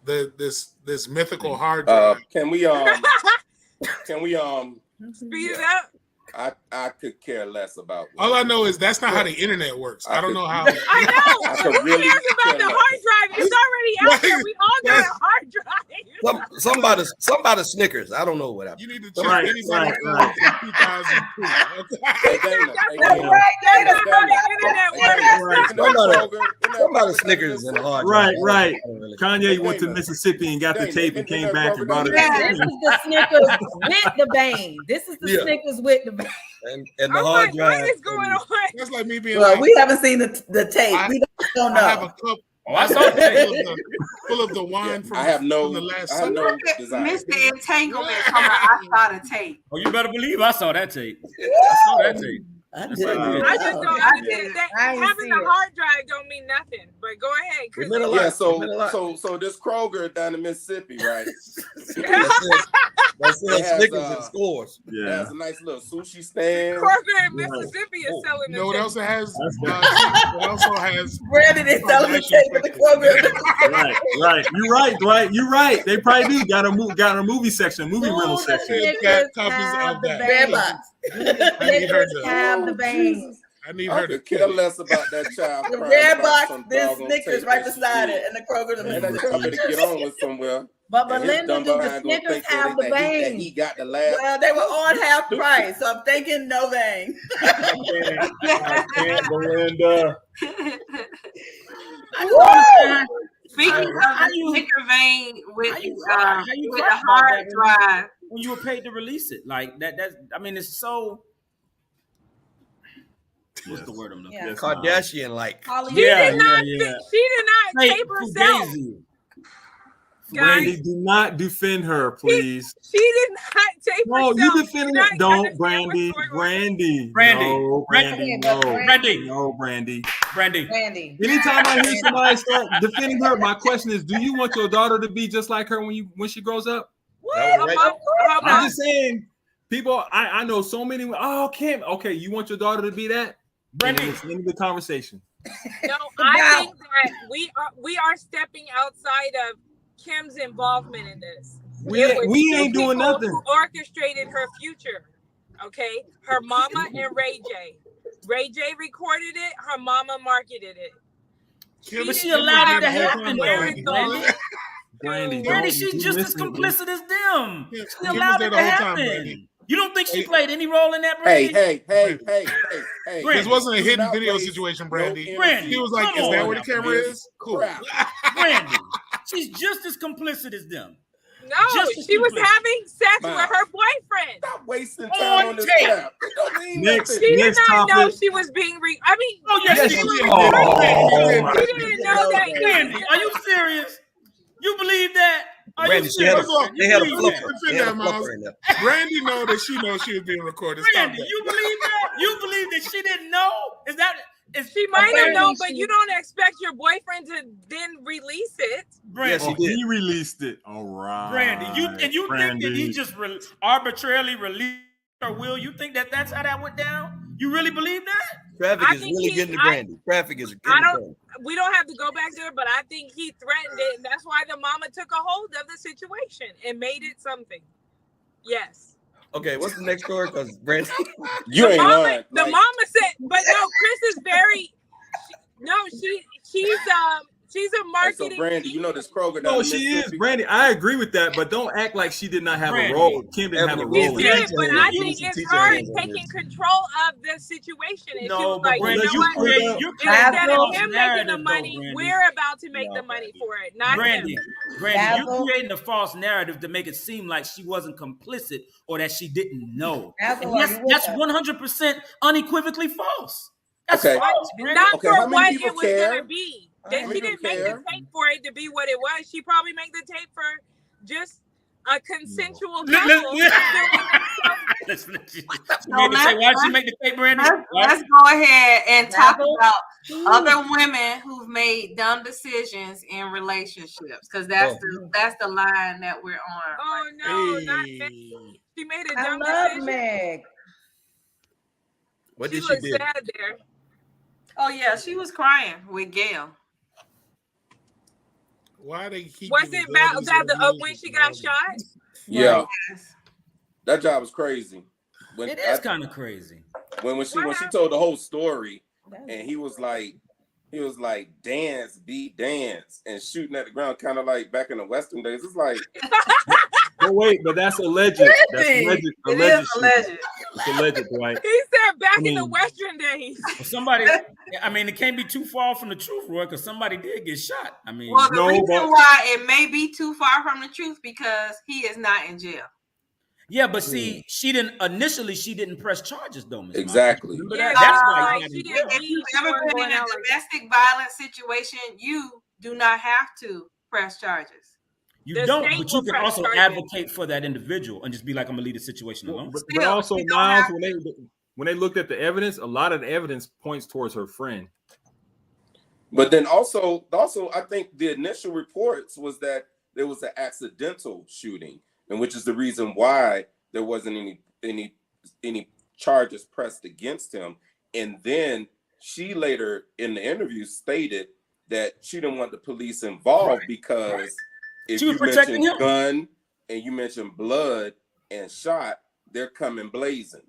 Speaker 2: this mythical hard drive.
Speaker 6: Can we
Speaker 9: speed it up?
Speaker 6: I could care less about.
Speaker 2: All I know is that's not how the internet works. I don't know how.
Speaker 9: I know. Who cares about the hard drive? It's already out there. We all got a hard drive.
Speaker 3: Somebody Snickers. I don't know what happened.
Speaker 2: You need to check anybody from 2002.
Speaker 3: Somebody Snickers in the hard drive.
Speaker 7: Right. Kanye went to Mississippi and got the tape and came back and brought it.
Speaker 8: This is the Snickers with the bane. This is the Snickers with the bane.
Speaker 3: And the hard drive.
Speaker 9: What is going on?
Speaker 2: That's like me being
Speaker 4: we haven't seen the tape. We don't know.
Speaker 2: I have a cup.
Speaker 5: Oh, I saw that.
Speaker 2: Full of the wine from,
Speaker 6: I have no,
Speaker 2: from the last
Speaker 6: I have no desire.
Speaker 1: Mr. Entanglement coming out. I saw the tape.
Speaker 5: Oh, you better believe I saw that tape. I saw that tape.
Speaker 8: I
Speaker 5: Yes,
Speaker 8: did.
Speaker 5: I did.
Speaker 9: I just don't understand that
Speaker 8: I ain't
Speaker 9: having
Speaker 8: see
Speaker 9: a
Speaker 8: it.
Speaker 9: hard drive don't mean nothing. But go ahead,
Speaker 3: It meant a
Speaker 9: Chris.
Speaker 3: lot.
Speaker 6: Yeah,
Speaker 3: It meant a lot.
Speaker 6: so this Kroger down in Mississippi, right?
Speaker 3: That's
Speaker 6: It has,
Speaker 3: Snickers and scores.
Speaker 6: It
Speaker 7: Yeah.
Speaker 6: has a nice little sushi stand.
Speaker 9: Kroger in Mississippi is selling
Speaker 2: You know what
Speaker 9: the
Speaker 2: else it has?
Speaker 7: That's
Speaker 2: It also has
Speaker 8: Brandon is selling the tape at the Kroger.
Speaker 7: Right. You're right, Dwight. You're right. They probably do got a movie section, movie rental section.
Speaker 8: Snickers
Speaker 2: copies
Speaker 8: have
Speaker 2: of
Speaker 8: the
Speaker 2: that.
Speaker 8: bangs.
Speaker 2: I need her
Speaker 8: Snickers
Speaker 2: to.
Speaker 8: have the bangs.
Speaker 2: I need
Speaker 6: I
Speaker 2: her to
Speaker 6: could care less about that child.
Speaker 8: The
Speaker 6: crying
Speaker 8: red
Speaker 6: about
Speaker 8: box,
Speaker 6: some
Speaker 8: there's
Speaker 6: doggone
Speaker 8: Snickers
Speaker 6: tape
Speaker 8: right
Speaker 6: that she
Speaker 8: beside
Speaker 6: did.
Speaker 8: it, and the Kroger.
Speaker 6: And that child better get on with somewhere.
Speaker 8: But
Speaker 6: And his
Speaker 8: Melinda,
Speaker 6: dumb
Speaker 8: do the
Speaker 6: behind gonna
Speaker 8: Snickers
Speaker 6: think
Speaker 8: have the
Speaker 6: that he
Speaker 8: bangs?
Speaker 6: got the last.
Speaker 8: Well, they were on half price, so I'm thinking no bangs.
Speaker 7: I can't, Belinda.
Speaker 1: Speaking of
Speaker 5: How
Speaker 1: the
Speaker 5: you-
Speaker 1: Snicker vein with,
Speaker 5: how you
Speaker 1: with
Speaker 5: cry
Speaker 1: the
Speaker 5: about
Speaker 1: hard
Speaker 5: that
Speaker 1: drive.
Speaker 5: when you were paid to release it? Like that's. I mean, it's so. What's the word I'm looking
Speaker 8: Yeah.
Speaker 5: for?
Speaker 3: Kardashian like.
Speaker 9: She did not.
Speaker 5: yeah.
Speaker 9: She did not tape herself.
Speaker 5: Fugazi.
Speaker 7: Brandy, do not defend her, please.
Speaker 9: She did not tape
Speaker 7: No,
Speaker 9: herself.
Speaker 7: you defending
Speaker 9: You're
Speaker 7: it.
Speaker 9: not
Speaker 7: Don't,
Speaker 9: understand
Speaker 7: Brandy.
Speaker 9: what's going on.
Speaker 7: Brandy. No, Brandy. No.
Speaker 5: Brandy.
Speaker 7: No, Brandy.
Speaker 5: Brandy.
Speaker 8: Brandy.
Speaker 7: Anytime I hear somebody start defending her, my question is, do you want your daughter to be just like her when she grows up?
Speaker 8: What?
Speaker 7: I'm just saying, people, I know so many. Oh, Kim. Okay, you want your daughter to be that?
Speaker 5: Brandy.
Speaker 7: It's the end of the conversation.
Speaker 9: No, I think that we are stepping outside of Kim's involvement in this.
Speaker 7: We
Speaker 9: It was
Speaker 7: ain't
Speaker 9: two
Speaker 7: doing
Speaker 9: people
Speaker 7: nothing.
Speaker 9: who orchestrated her future. Okay, her mama and Ray J. Ray J recorded it. Her mama marketed it.
Speaker 5: But she allowed it to happen, though.
Speaker 7: Brandy,
Speaker 5: Brandy, she's just as complicit as them.
Speaker 2: Yeah,
Speaker 5: She
Speaker 2: Kim was
Speaker 5: allowed
Speaker 2: there
Speaker 5: it
Speaker 2: the
Speaker 5: to
Speaker 2: whole time,
Speaker 5: happen.
Speaker 2: Brandy.
Speaker 5: You don't think she played any role in that, Brandy?
Speaker 6: Hey.
Speaker 2: This wasn't a
Speaker 6: Do
Speaker 2: hidden
Speaker 6: not
Speaker 2: video
Speaker 6: waste
Speaker 2: situation,
Speaker 6: no
Speaker 2: Brandy.
Speaker 6: energy.
Speaker 5: Brandy,
Speaker 2: He was like,
Speaker 5: come
Speaker 2: "Is that
Speaker 5: on
Speaker 2: where the
Speaker 5: now,
Speaker 2: camera
Speaker 5: man.
Speaker 2: is?" Cool.
Speaker 6: Crap.
Speaker 5: Brandy, she's just as complicit as them.
Speaker 9: No,
Speaker 5: Just as
Speaker 9: she was
Speaker 5: complicit.
Speaker 9: having sex
Speaker 6: Wow.
Speaker 9: with her boyfriend.
Speaker 6: Stop wasting
Speaker 5: On
Speaker 6: time on this
Speaker 5: tape.
Speaker 6: crap. It don't mean
Speaker 7: Next.
Speaker 6: nothing.
Speaker 9: She did
Speaker 7: Next
Speaker 9: not know
Speaker 7: topic.
Speaker 9: she was being I mean,
Speaker 5: Oh, yes,
Speaker 7: Yes,
Speaker 5: she
Speaker 7: she
Speaker 5: was.
Speaker 7: did.
Speaker 5: Oh,
Speaker 9: she didn't know that.
Speaker 5: Brandy, are you serious? You believe that? Are
Speaker 3: Brandy,
Speaker 5: you
Speaker 3: she had a,
Speaker 5: serious?
Speaker 3: they had a
Speaker 5: You believe
Speaker 3: flipper.
Speaker 5: that?
Speaker 3: They had a flipper in there.
Speaker 2: Brandy know that she knows she was being recorded. Stop
Speaker 5: Brandy,
Speaker 2: that.
Speaker 5: you believe that? You believe that she didn't know?
Speaker 9: She might have
Speaker 8: Apparently
Speaker 9: known, but
Speaker 8: she-
Speaker 9: you don't expect your boyfriend to then release it.
Speaker 5: Brandy,
Speaker 3: Yes, she did.
Speaker 7: He released it. All right.
Speaker 5: Brandy, you think that he just arbitrarily released her will? You think that that's how that went down? You really believe that?
Speaker 3: Traffic
Speaker 9: I
Speaker 3: is
Speaker 9: think
Speaker 3: really
Speaker 9: he-
Speaker 3: getting to Brandy. Traffic is
Speaker 9: I
Speaker 3: getting to
Speaker 9: don't-
Speaker 3: Brandy.
Speaker 9: We don't have to go back there, but I think he threatened it, and that's why the mama took a hold of the situation and made it something. Yes.
Speaker 3: Okay, what's the next story? Because Brandy,
Speaker 6: You ain't lying.
Speaker 9: The
Speaker 6: Like,
Speaker 9: mama said, but no, Chris is very. She's a
Speaker 6: hey,
Speaker 9: marketing.
Speaker 6: so Brandy, you know this Kroger down
Speaker 7: No,
Speaker 6: in
Speaker 7: she is,
Speaker 6: Mississippi?
Speaker 7: Brandy. I agree with that, but don't act like she did not have
Speaker 5: Brandy.
Speaker 7: a role. Kim didn't have a
Speaker 3: Ebony,
Speaker 7: role.
Speaker 9: She
Speaker 7: in
Speaker 9: did,
Speaker 7: it.
Speaker 9: but
Speaker 3: Teacher
Speaker 9: I
Speaker 3: hands.
Speaker 9: think
Speaker 3: You
Speaker 9: it's
Speaker 3: teacher
Speaker 9: her
Speaker 3: hands on
Speaker 9: taking
Speaker 3: this.
Speaker 9: control of the situation. And she
Speaker 5: No,
Speaker 9: was
Speaker 5: but
Speaker 9: like,
Speaker 5: Brandy,
Speaker 9: you know what?
Speaker 5: you're
Speaker 9: Instead
Speaker 5: creating
Speaker 9: of
Speaker 5: false
Speaker 9: him making the
Speaker 5: narrative,
Speaker 9: money,
Speaker 5: though, Brandy.
Speaker 9: we're about to make the money for it, not
Speaker 5: Brandy,
Speaker 9: him.
Speaker 5: Brandy,
Speaker 8: Basil?
Speaker 5: you're creating a false narrative to make it seem like she wasn't complicit or that she didn't know.
Speaker 8: Basil,
Speaker 5: And
Speaker 8: are you with
Speaker 5: that's
Speaker 8: us?
Speaker 5: 100% unequivocally false. That's
Speaker 6: Okay.
Speaker 5: false, Brandy.
Speaker 9: Not
Speaker 6: Okay,
Speaker 9: for
Speaker 6: how many
Speaker 9: what
Speaker 6: people
Speaker 9: it was
Speaker 6: care?
Speaker 9: gonna be. That
Speaker 6: How
Speaker 9: she
Speaker 6: many
Speaker 9: didn't
Speaker 6: people
Speaker 9: make the
Speaker 6: care?
Speaker 9: tape for it to be what it was. She probably made the tape for just a consensual
Speaker 5: Let-
Speaker 9: couple.
Speaker 5: Let's why did she make the tape, Brandy?
Speaker 1: Let's go ahead and talk
Speaker 8: Basil?
Speaker 1: about other women who've made dumb decisions in relationships, because that's the line that we're on.
Speaker 9: Oh no, not
Speaker 2: Hey.
Speaker 9: Meg. She made a
Speaker 8: I
Speaker 9: dumb
Speaker 8: love
Speaker 9: decision.
Speaker 8: Meg.
Speaker 3: What
Speaker 9: She
Speaker 3: did she
Speaker 9: looked
Speaker 3: do?
Speaker 9: sad there.
Speaker 1: Oh yeah, she was crying with Gail.
Speaker 2: Why they keep?
Speaker 9: Was
Speaker 2: giving
Speaker 9: it about
Speaker 2: girls
Speaker 9: that
Speaker 2: these
Speaker 9: when she
Speaker 2: reviews
Speaker 9: got
Speaker 2: and
Speaker 9: shot?
Speaker 6: Yeah,
Speaker 1: Yes.
Speaker 6: that job was crazy. When
Speaker 5: It is kind of crazy.
Speaker 6: when she told the whole story, and he was like, dance, beat, dance, and shooting at the ground, kind of like back in the Western days. It's like,
Speaker 7: But wait, but that's alleged. That's alleged.
Speaker 1: It is alleged.
Speaker 7: It's alleged, Dwight.
Speaker 9: He said back in the
Speaker 7: I mean-
Speaker 9: Western days.
Speaker 5: Well, somebody, I mean, it can't be too far from the truth, Roy, because somebody did get shot. I mean,
Speaker 1: Well, the
Speaker 7: No,
Speaker 1: reason
Speaker 7: but-
Speaker 1: why it may be too far from the truth because he is not in jail.
Speaker 5: yeah, but see, she didn't press charges though, Ms.
Speaker 6: Exactly.
Speaker 5: Remember
Speaker 9: Yeah,
Speaker 5: that? That's why
Speaker 9: like,
Speaker 5: he got
Speaker 9: she
Speaker 5: in
Speaker 9: didn't
Speaker 5: jail.
Speaker 1: If you've
Speaker 9: She
Speaker 1: ever
Speaker 9: wasn't
Speaker 1: been in
Speaker 9: going
Speaker 1: a
Speaker 9: out like that.
Speaker 1: domestic violence situation, you do not have to press charges.
Speaker 5: You don't, but you can also advocate for that individual and just be like, I'm gonna leave the situation alone.
Speaker 7: But also, Miles, when they looked at the evidence, a lot of the evidence points towards her friend.
Speaker 6: But then also, I think the initial reports was that there was an accidental shooting, and which is the reason why there wasn't any charges pressed against him. And then she later in the interview stated that she didn't want the police involved because if you mention gun and you mention blood and shot, they're coming blazing.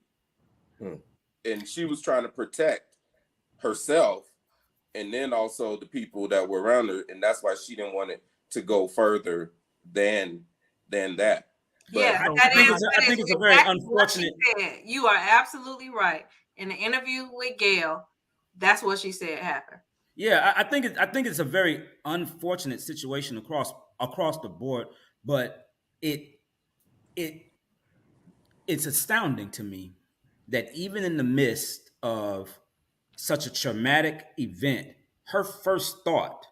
Speaker 6: And she was trying to protect herself and then also the people that were around her, and that's why she didn't want it to go further than that. But
Speaker 1: yeah,
Speaker 5: I think it's a very unfortunate.
Speaker 1: You are absolutely right. In the interview with Gail, that's what she said happened.
Speaker 5: Yeah, I think it's a very unfortunate situation across the board, but it's astounding to me that even in the midst of such a traumatic event, her first thought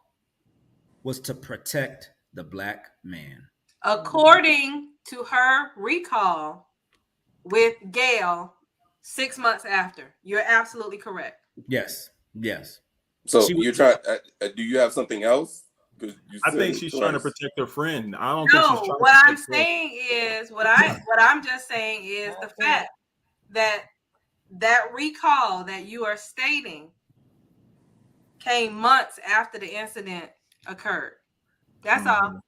Speaker 5: was to protect the Black man.
Speaker 1: According to her recall with Gail 6 months after. You're absolutely correct.
Speaker 5: Yes.
Speaker 6: So you're trying. Do you have something else?
Speaker 7: I think she's trying to protect her friend. I don't
Speaker 1: think
Speaker 7: she's trying
Speaker 1: what I'm saying is what I'm just saying is the fact that recall that you are stating came months after the incident occurred. That's all.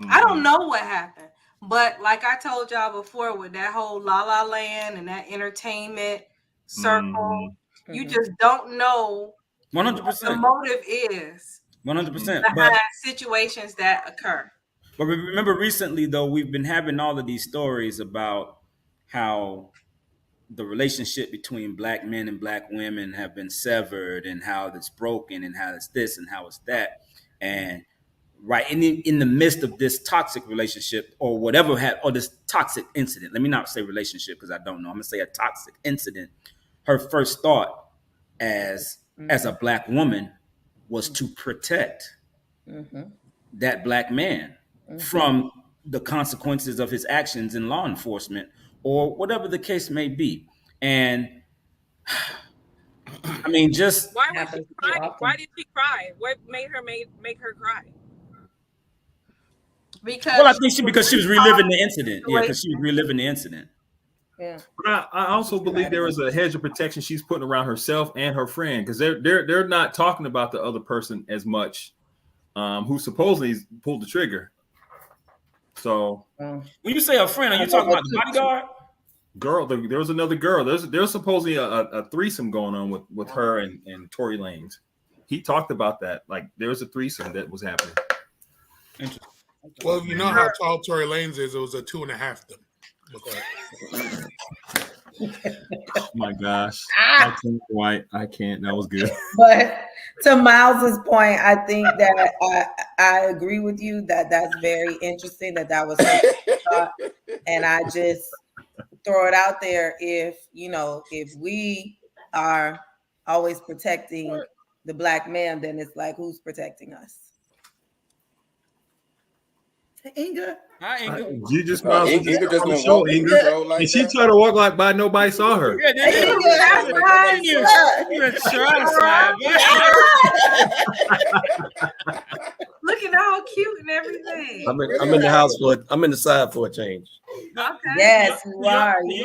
Speaker 1: I don't know what happened, but like I told y'all before, with that whole La La Land and that entertainment circle, you just don't know
Speaker 5: 100%.
Speaker 1: what the motive is.
Speaker 5: 100%.
Speaker 1: Behind situations that occur.
Speaker 5: But remember, recently though, we've been having all of these stories about how the relationship between Black men and Black women have been severed, and how it's broken, and how it's this and how it's that, and right in the midst of this toxic relationship or whatever or this toxic incident. Let me not say relationship because I don't know. I'm gonna say a toxic incident. Her first thought as a Black woman was to protect that Black man from the consequences of his actions in law enforcement or whatever the case may be. And I mean, just
Speaker 9: why did she cry? What made her make her cry?
Speaker 5: I think because she was reliving the incident. Yeah, because she was reliving the incident.
Speaker 4: Yeah.
Speaker 7: But I also believe there is a hedge of protection she's putting around herself and her friend, because they're not talking about the other person as much, who supposedly pulled the trigger. So
Speaker 5: when you say a friend, are you talking about the bodyguard?
Speaker 7: Girl, there was another girl. There's supposedly a threesome going on with her and Tory Lanez. He talked about that. Like there was a threesome that was happening.
Speaker 5: Interesting.
Speaker 2: Well, you know how tall Tory Lanez is. It was a 2.5 them.
Speaker 7: Oh my gosh. I can't. That was good.
Speaker 8: But to Miles's point, I think that I agree with you that that's very interesting that was her thought. And I just throw it out there, if we are always protecting the Black man, then it's like, who's protecting us? Inga.
Speaker 5: Hi, Inga.
Speaker 7: You just
Speaker 6: Inga just gonna show Inga, like
Speaker 7: and she tried to walk like by nobody saw her.
Speaker 5: Yeah, that's right. You're trying.
Speaker 1: Looking all cute and everything.
Speaker 3: I'm in the house I'm in the side for a change.
Speaker 1: Okay.
Speaker 8: Yes, you are.
Speaker 5: To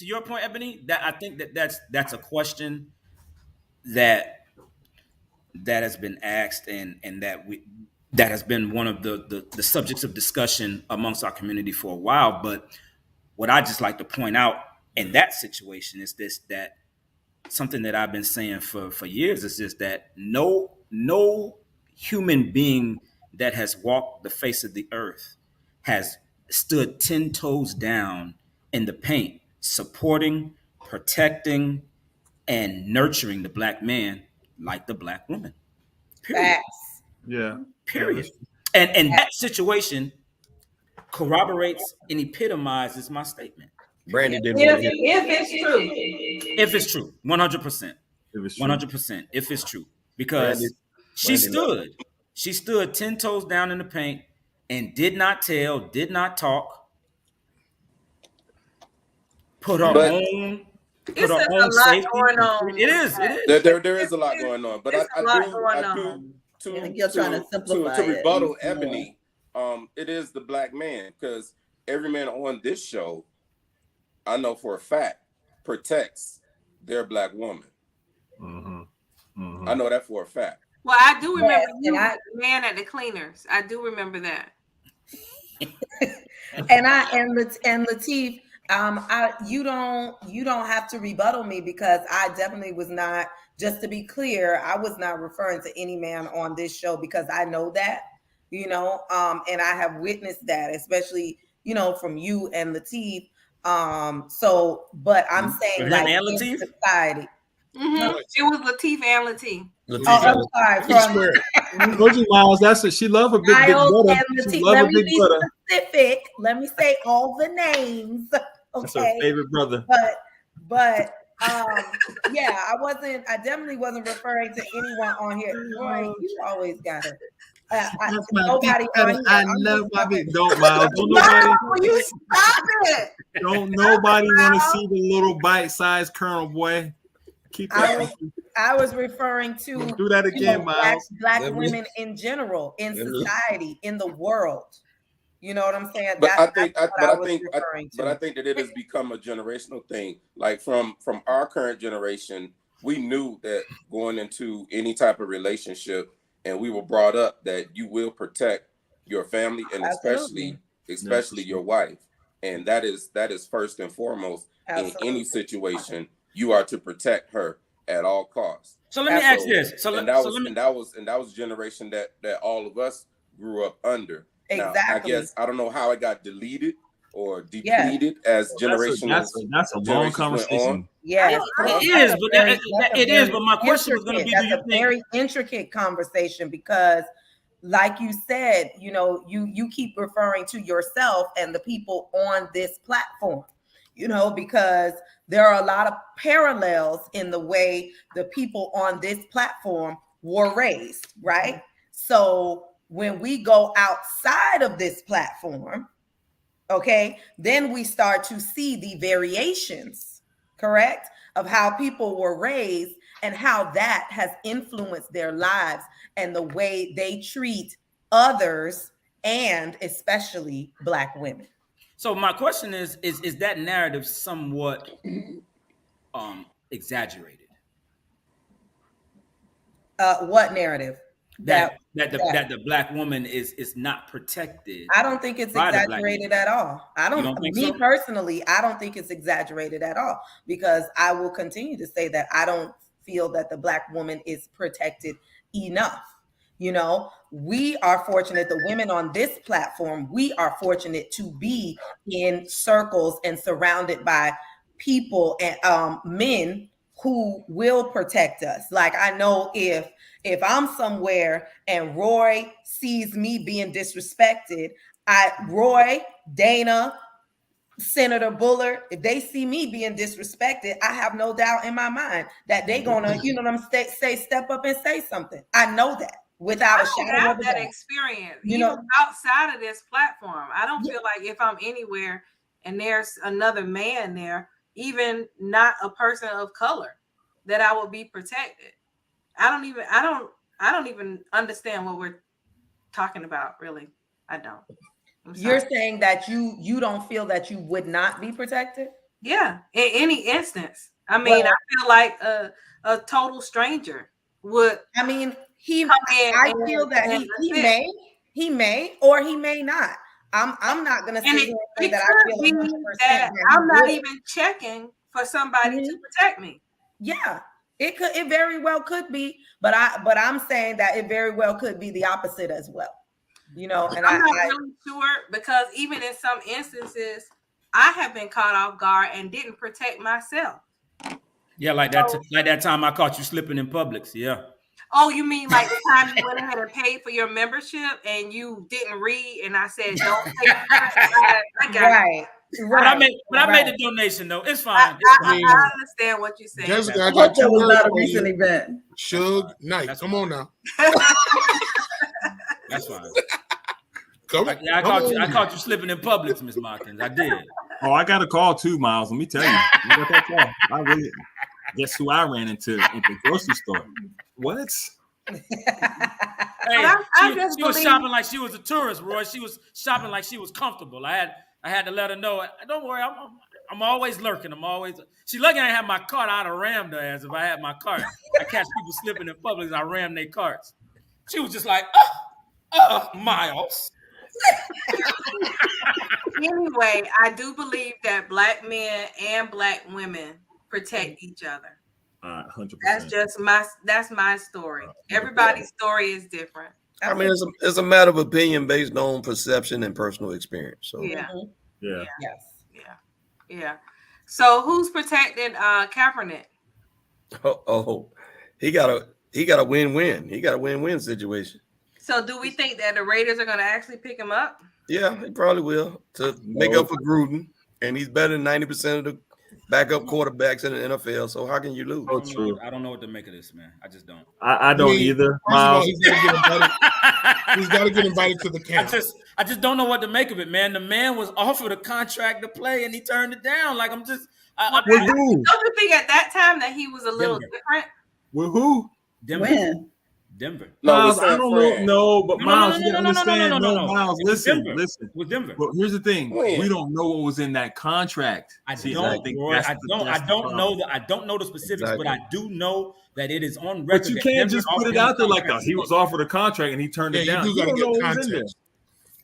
Speaker 5: your point, Ebony, that I think that's a question that has been asked and that has been one of the subjects of discussion amongst our community for a while. But what I just like to point out in that situation is that something that I've been saying for years is just that no human being that has walked the face of the earth has stood 10 toes down in the paint, supporting, protecting, and nurturing the Black man like the Black woman. Period.
Speaker 8: Facts.
Speaker 7: Yeah.
Speaker 5: Period. And that situation corroborates and epitomizes my statement.
Speaker 3: Brandy didn't.
Speaker 1: If it's true.
Speaker 5: If it's true, 100%. 100%. If it's true, because She stood 10 toes down in the paint and did not tell, did not talk. Put her own safety.
Speaker 1: Going on.
Speaker 5: It is.
Speaker 6: There is a lot going on, but I do to rebuttal Ebony. It is the black man, because every man on this show, I know for a fact, protects their black woman. I know that for a fact.
Speaker 1: Well, I do remember you, the man at the cleaners. I do remember that.
Speaker 8: and Lateef, you don't have to rebuttal me, because I definitely was not. Just to be clear, I was not referring to any man on this show, because I know that, and I have witnessed that, especially from you and Lateef. But I'm saying like in society.
Speaker 1: Mm-hmm. It was Lateef and Lateef.
Speaker 8: I'm sorry.
Speaker 7: Told you, Miles. That's what she love a big brother.
Speaker 8: Let me be specific. Let me say all the names. Okay.
Speaker 7: That's her favorite brother.
Speaker 8: But yeah, I definitely wasn't referring to anyone on here. Roy, you always got it. Nobody on here.
Speaker 7: I love my big. Don't, Miles. Don't nobody.
Speaker 1: You stop it.
Speaker 7: Don't nobody want to see the little bite-sized Colonel boy. Keep that.
Speaker 8: I was referring to
Speaker 7: don't do that again, Miles.
Speaker 8: Black women in general, in society, in the world. You know what I'm saying?
Speaker 6: But I think that it has become a generational thing. Like from our current generation, we knew that going into any type of relationship, and we were brought up that you will protect your family, and especially your wife, and that is first and foremost. In any situation, you are to protect her at all costs.
Speaker 5: So let me ask this.
Speaker 6: That was a generation that all of us grew up under.
Speaker 8: Exactly.
Speaker 6: Now, I guess I don't know how it got deleted or depleted as generations.
Speaker 7: That's a long conversation.
Speaker 8: Yeah,
Speaker 5: it is. But my question was going to be:
Speaker 8: That's a very intricate conversation, because, like you said, you keep referring to yourself and the people on this platform. Because there are a lot of parallels in the way the people on this platform were raised, right? So when we go outside of this platform, okay, then we start to see the variations, correct, of how people were raised and how that has influenced their lives and the way they treat others, and especially Black women.
Speaker 5: So my question is that narrative somewhat exaggerated?
Speaker 8: What narrative?
Speaker 5: That the Black woman is not protected.
Speaker 8: I don't think it's exaggerated at all. Personally, I don't think it's exaggerated at all, because I will continue to say that I don't feel that the Black woman is protected enough. We are fortunate, the women on this platform, we are fortunate to be in circles and surrounded by people and men who will protect us. Like, I know if I'm somewhere and Roy sees me being disrespected, Roy, Dana, Senator Bullard, if they see me being disrespected, I have no doubt in my mind that they're gonna, step up and say something. I know that without a shadow of a doubt.
Speaker 1: That experience, outside of this platform. I don't feel like if I'm anywhere and there's another man there, even not a person of color, that I will be protected. I don't even understand what we're talking about, really. I don't.
Speaker 8: You're saying that you don't feel that you would not be protected?
Speaker 1: Yeah, in any instance. I mean, I feel like a total stranger would.
Speaker 8: I mean, I feel that he may or he may not. I'm not gonna say that I feel 100% that
Speaker 1: I'm not even checking for somebody to protect me.
Speaker 8: Yeah, it very well could be, but I'm saying that it very well could be the opposite as well. And
Speaker 1: I'm not really sure, because even in some instances, I have been caught off guard and didn't protect myself.
Speaker 5: Yeah, like that time I caught you slipping in Publix. Yeah.
Speaker 1: Oh, you mean like the time you went ahead and paid for your membership and you didn't read, and I said, "Don't pay."
Speaker 8: Right.
Speaker 5: Right. But I made the donation though. It's fine.
Speaker 1: I understand what you're saying.
Speaker 2: Jessica, I got two words
Speaker 4: not a
Speaker 2: for
Speaker 4: recent
Speaker 2: you.
Speaker 4: event.
Speaker 2: Suge Knight. Come on now.
Speaker 5: That's fine. I caught you slipping in Publix, Miss Markins. I did.
Speaker 7: Oh, I got a call too, Miles. Let me tell you. I got that call. I really guess who I ran into at the grocery store. What?
Speaker 5: Hey, she was shopping like she was a tourist, Roy. She was shopping like she was comfortable. I had to let her know. Don't worry, I'm always lurking. She lucky I didn't have my cart. I'd have rammed her ass if I had my cart. I catch people slipping in public. I ram their carts. She was just like, Miles.
Speaker 1: Anyway, I do believe that black men and black women protect each other.
Speaker 7: 100%.
Speaker 1: That's my story. Everybody's story is different.
Speaker 3: I mean, it's a matter of opinion based on perception and personal experience. So
Speaker 1: yeah.
Speaker 8: So
Speaker 1: who's protecting Kaepernick?
Speaker 3: He got a win-win. He got a win-win situation.
Speaker 1: So do we think that the Raiders are going to actually pick him up?
Speaker 3: Yeah, he probably will to make up for Gruden, and he's better than 90% of the backup quarterbacks in the NFL. So how can you lose?
Speaker 5: Oh, true. I don't know what to make of this, man. I just don't.
Speaker 7: I don't either. Miles.
Speaker 2: He's got to get invited to the camp.
Speaker 5: I just don't know what to make of it, man. The man was offered a contract to play, and he turned it down. Like I'm just.
Speaker 1: Don't you think at that time that he was a little different?
Speaker 7: With who?
Speaker 5: Denver.
Speaker 7: No, Miles, I don't know. No, but Miles, you gotta understand.
Speaker 5: No.
Speaker 7: Miles, listen.
Speaker 5: With Denver.
Speaker 7: But here's the thing: we don't know what was in that contract.
Speaker 5: I don't know the specifics, but I do know that it is on record.
Speaker 7: But you can't just put it out there like he was offered a contract and he turned it down.
Speaker 2: You do got to get context.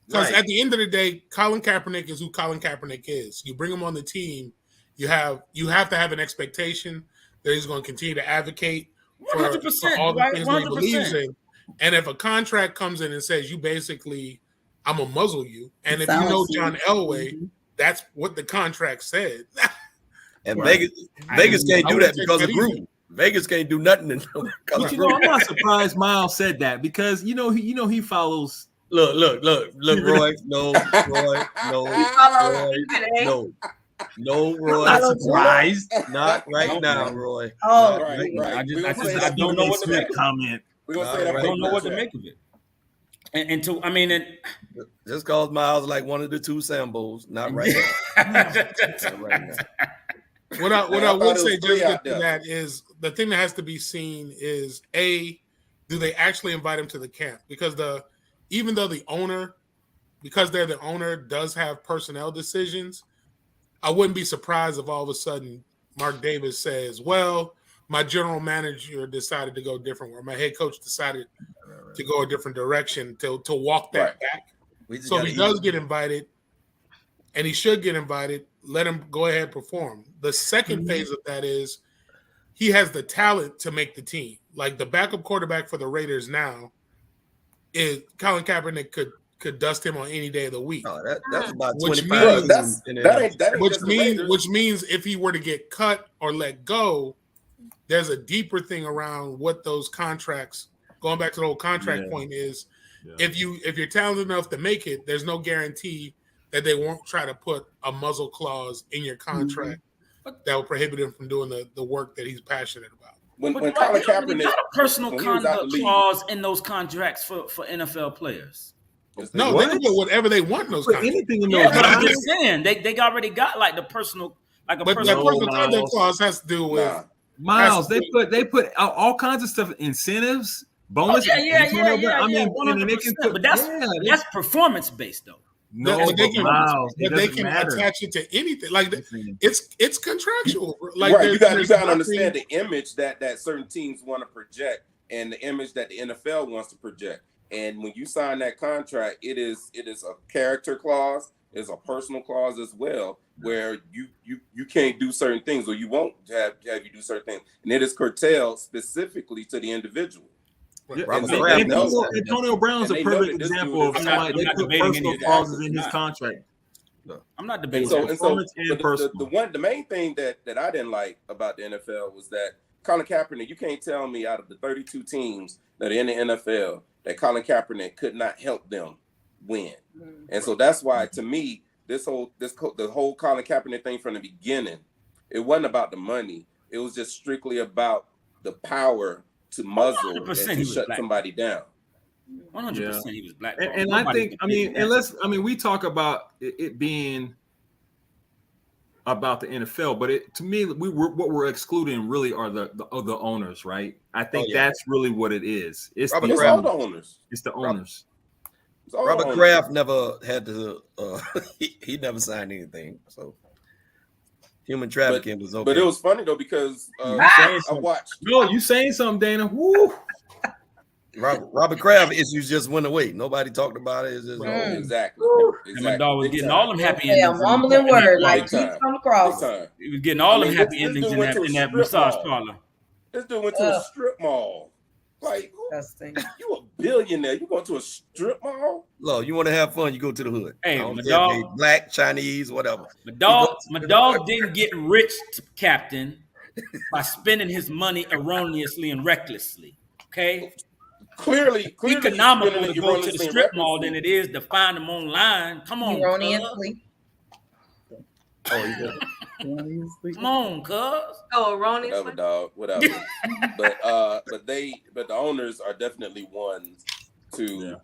Speaker 2: Because at the end of the day, Colin Kaepernick is who Colin Kaepernick is. You bring him on the team, you have to have an expectation that he's going to continue to advocate for all the things that he believes in. And if a contract comes in and says you basically, I'm gonna muzzle you, and if you know John Elway, that's what the contract said.
Speaker 3: And Vegas can't do that because of Gruden. Vegas can't do nothing.
Speaker 7: But I'm not surprised Miles said that because he follows.
Speaker 3: Look, Roy. No, Roy. No, Roy.
Speaker 7: I'm not surprised.
Speaker 3: Not right now, Roy.
Speaker 5: Oh, right. I don't know what to make.
Speaker 7: Comment.
Speaker 5: We're gonna say that I don't know what to make of it. And
Speaker 3: just cause Miles like one of the two Sambos, not right now. Not right now.
Speaker 2: What I would say just to that is the thing that has to be seen is do they actually invite him to the camp? Because even though the owner, because they're the owner, does have personnel decisions, I wouldn't be surprised if all of a sudden Mark Davis says, well, my general manager decided to go different, or my head coach decided to go a different direction to walk that back. So if he does get invited, and he should get invited, let him go ahead and perform. The second phase of that is he has the talent to make the team. Like the backup quarterback for the Raiders now is Colin Kaepernick could dust him on any day of the week.
Speaker 3: Oh, that's about 25.
Speaker 2: Which means if he were to get cut or let go, there's a deeper thing around what those contracts, going back to the whole contract point, is if you're talented enough to make it, there's no guarantee that they won't try to put a muzzle clause in your contract that will prohibit him from doing the work that he's passionate about.
Speaker 6: When Colin Kaepernick
Speaker 5: got a personal conduct clause in those contracts for NFL players.
Speaker 2: No, they can put whatever they want in those contracts.
Speaker 7: Anything in those
Speaker 5: but I'm just saying they already got like the personal, like a
Speaker 2: but
Speaker 5: personal.
Speaker 2: But that personal conduct clause has to do with
Speaker 7: Miles. They put all kinds of stuff, incentives, bonus.
Speaker 5: I mean, 100%. But that's performance based though.
Speaker 7: No,
Speaker 2: but they can attach it to anything. Like it's contractual. Like
Speaker 6: you got to understand the image that certain teams want to project and the image that the NFL wants to project. And when you sign that contract, it is a character clause, it's a personal clause as well, where you can't do certain things or you won't have you do certain things, and it is curtailed specifically to the individual.
Speaker 7: Yeah. Antonio Brown's a perfect example of somebody they put personal clauses in his contract.
Speaker 5: I'm not debating.
Speaker 6: The main thing that I didn't like about the NFL was that Colin Kaepernick, you can't tell me out of the 32 teams that are in the NFL that Colin Kaepernick could not help them win. And so that's why, to me, the whole Colin Kaepernick thing from the beginning, it wasn't about the money. It was just strictly about the power to muzzle and to shut somebody down.
Speaker 5: 100% he was black.
Speaker 7: And I think, we talk about it being about the NFL, but to me, what we're excluding really are the owners, right? I think that's really what it is. It's all the owners. It's the owners.
Speaker 3: Robert Kraft never had to. He never signed anything, so human trafficking was okay.
Speaker 6: But it was funny though because I watched.
Speaker 7: No, you saying something, Dana? Woo.
Speaker 3: Robert Kraft issues just went away. Nobody talked about it. It's just
Speaker 6: exactly.
Speaker 5: My dog was getting all them happy
Speaker 8: endings. Yeah, mumbling word like he's come across.
Speaker 5: He was getting all them happy endings in that massage parlor.
Speaker 6: This dude went to a strip mall. Like, you a billionaire. You going to a strip mall?
Speaker 3: Look, you want to have fun, you go to the hood.
Speaker 5: Hey, my dog,
Speaker 3: black, Chinese, whatever.
Speaker 5: My dog didn't get rich, Captain, by spending his money erroneously and recklessly. Okay?
Speaker 6: Clearly
Speaker 5: economical to go to the strip mall than it is to find them online. Come on,
Speaker 8: erroneously.
Speaker 5: Come on, cuz.
Speaker 1: Oh, erroneously.
Speaker 6: Whatever, dog. Whatever. but the owners are definitely ones to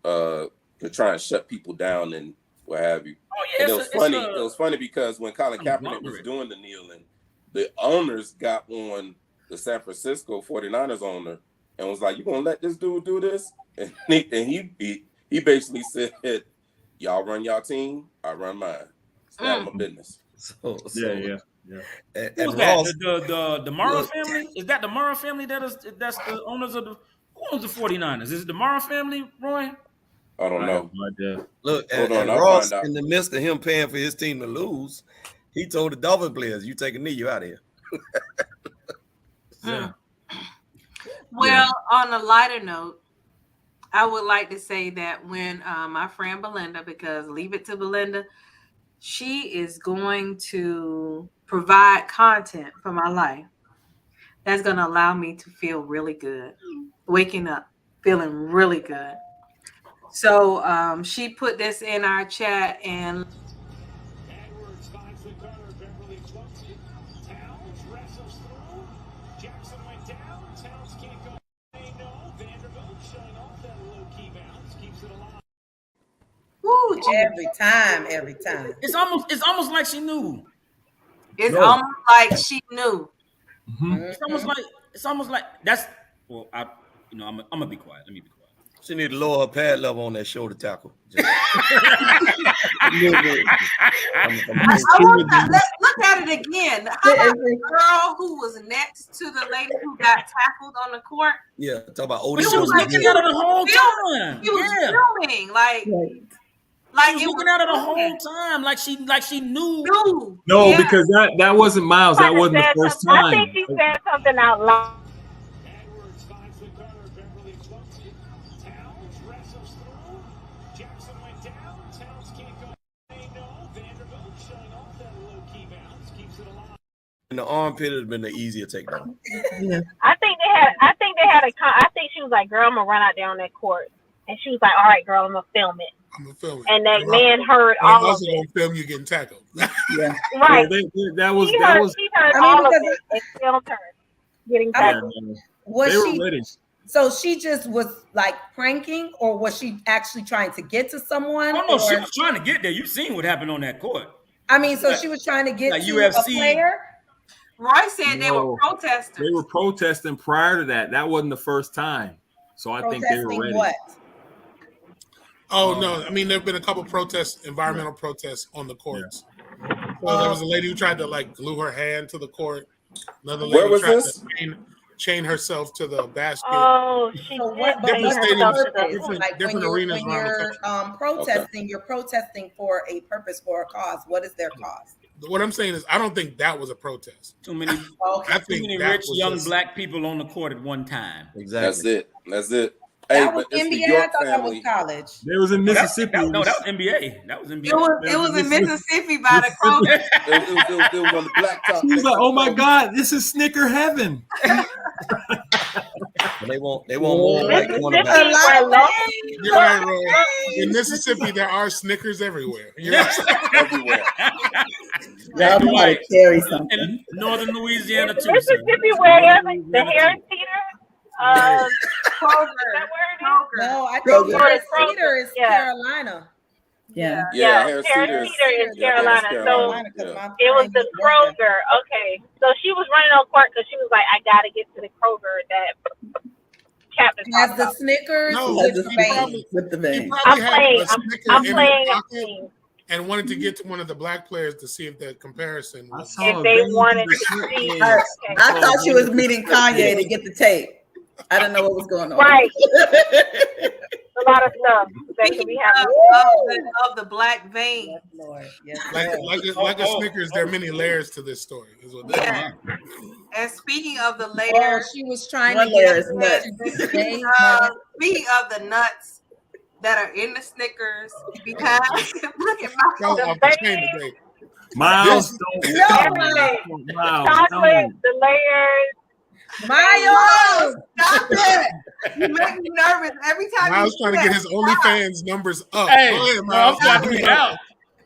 Speaker 6: try and shut people down and what have you.
Speaker 5: Oh yeah,
Speaker 6: and it was funny because when Colin Kaepernick was doing the kneeling, the owners got on the San Francisco 49ers owner and was like, "You gonna let this dude do this?" And he basically said, "Y'all run y'all team, I run mine. It's not my business."
Speaker 7: Yeah.
Speaker 5: Who's that? The Mara family? Is that the Mara family that's the owners of who owns the 49ers? Is it the Mara family, Roy?
Speaker 6: I don't know.
Speaker 3: Look, and Ross, in the midst of him paying for his team to lose, he told the Dolphin players, "You take a knee, you out of here."
Speaker 1: Well, on a lighter note, I would like to say that when my friend Belinda, because leave it to Belinda, she is going to provide content for my life that's going to allow me to feel really good. Waking up, feeling really good. So she put this in our chat and
Speaker 8: Woo, every time.
Speaker 5: It's almost like she knew.
Speaker 1: It's almost like she knew.
Speaker 5: Mm-hmm. It's almost like that's. Well, I'm gonna be quiet. Let me be quiet.
Speaker 3: She need to lower her pad level on that shoulder tackle.
Speaker 1: Look at it again. How about the girl who was next to the lady who got tackled on the court?
Speaker 3: Yeah, talk about
Speaker 5: Otis. She was looking at her the whole time.
Speaker 1: He was filming, like
Speaker 5: she was looking at her the whole time, like she knew.
Speaker 7: No, because that wasn't Miles. That wasn't the first time.
Speaker 9: I think she said something out loud.
Speaker 3: And the armpit has been the easier takedown.
Speaker 4: Yeah.
Speaker 9: I think she was like, "Girl, I'm gonna run out there on that court," and she was like, "All right, girl, I'm gonna film it." And that man heard all of it.
Speaker 2: I'm gonna film you getting tackled.
Speaker 9: Yeah, right.
Speaker 7: That was.
Speaker 9: He heard all of it and filmed her getting tackled.
Speaker 8: Was she? So she just was like pranking, or was she actually trying to get to someone?
Speaker 5: Oh no, she was trying to get there. You've seen what happened on that court.
Speaker 8: I mean, so she was trying to get to UFC. A player.
Speaker 1: Roy said they were protesters.
Speaker 7: They were protesting prior to that. That wasn't the first time. So I think they were ready.
Speaker 8: What?
Speaker 2: Oh no! I mean, there've been a couple protests, environmental protests on the courts. Yeah. So there was a lady who tried to glue her hand to the court. Another lady
Speaker 6: was
Speaker 2: tried
Speaker 6: this?
Speaker 2: to chain herself to the basket.
Speaker 9: Oh, she
Speaker 2: different stadiums, different arenas.
Speaker 8: When you're protesting, you're protesting for a purpose, for a cause. What is their cause?
Speaker 2: What I'm saying is, I don't think that was a protest.
Speaker 5: Too many rich young black people on the court at one time.
Speaker 3: Exactly.
Speaker 6: That's it.
Speaker 8: That was NBA. I thought that was college.
Speaker 7: It was in Mississippi.
Speaker 5: That was NBA. That was NBA.
Speaker 1: It was in Mississippi by the Kroger.
Speaker 6: It was on the blacktop.
Speaker 7: She was like, "Oh my God, this is Snicker heaven."
Speaker 3: They want more white cornerbacks.
Speaker 2: You're right, Roy. In Mississippi, there are Snickers everywhere.
Speaker 6: Everywhere.
Speaker 4: Y'all know how to carry something.
Speaker 5: In northern Louisiana too.
Speaker 9: Mississippi, where the Harris Teeter.
Speaker 8: Kroger. No, I think Harris Teeter is Carolina.
Speaker 4: Yeah.
Speaker 9: Harris Teeter is Carolina. So it was the Kroger. Okay. So she was running on court because she was like, I got to get to the Kroger that Captain
Speaker 8: has the Snickers
Speaker 4: with the vein.
Speaker 9: I'm playing a team.
Speaker 2: And wanted to get to one of the black players to see if the comparison was.
Speaker 9: If they wanted to see.
Speaker 4: I thought she was meeting Kanye to get the tape. I didn't know what was going on.
Speaker 9: Right. A lot of stuff that could be happening.
Speaker 1: Of the black vein.
Speaker 8: Lord.
Speaker 2: Yes, like a Snickers, there are many layers to this story. Is what
Speaker 1: And speaking of the layers,
Speaker 8: she was trying to get
Speaker 1: speaking of the nuts that are in the Snickers, because look at
Speaker 7: Miles,
Speaker 9: chocolate, the layers.
Speaker 1: Miles, stop it! You make me nervous every time.
Speaker 2: Miles trying to get his OnlyFans numbers up.
Speaker 5: Hey,
Speaker 2: Miles,
Speaker 5: I'm trying to get out.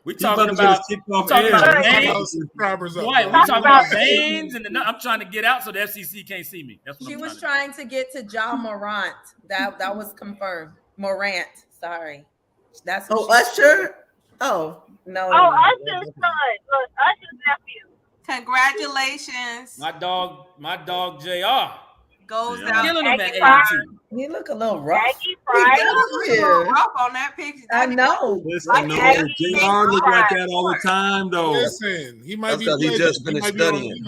Speaker 5: We talking about veins. Right, we talking about veins, and I'm trying to get out so the FCC can't see me. That's what
Speaker 8: she was trying to get to Ja Morant. That was confirmed. Morant. Sorry. That's
Speaker 4: Usher. Oh
Speaker 8: no.
Speaker 9: Oh, Usher's son. Look, Usher's nephew.
Speaker 1: Congratulations.
Speaker 5: My dog JR.
Speaker 1: Goes out.
Speaker 5: Killing him at 82.
Speaker 4: He look a little rough.
Speaker 1: He look a little rough on that picture.
Speaker 4: I know.
Speaker 7: Listen, JR look like that all the time, though.
Speaker 2: Listen, he might be.
Speaker 3: He just finished studying.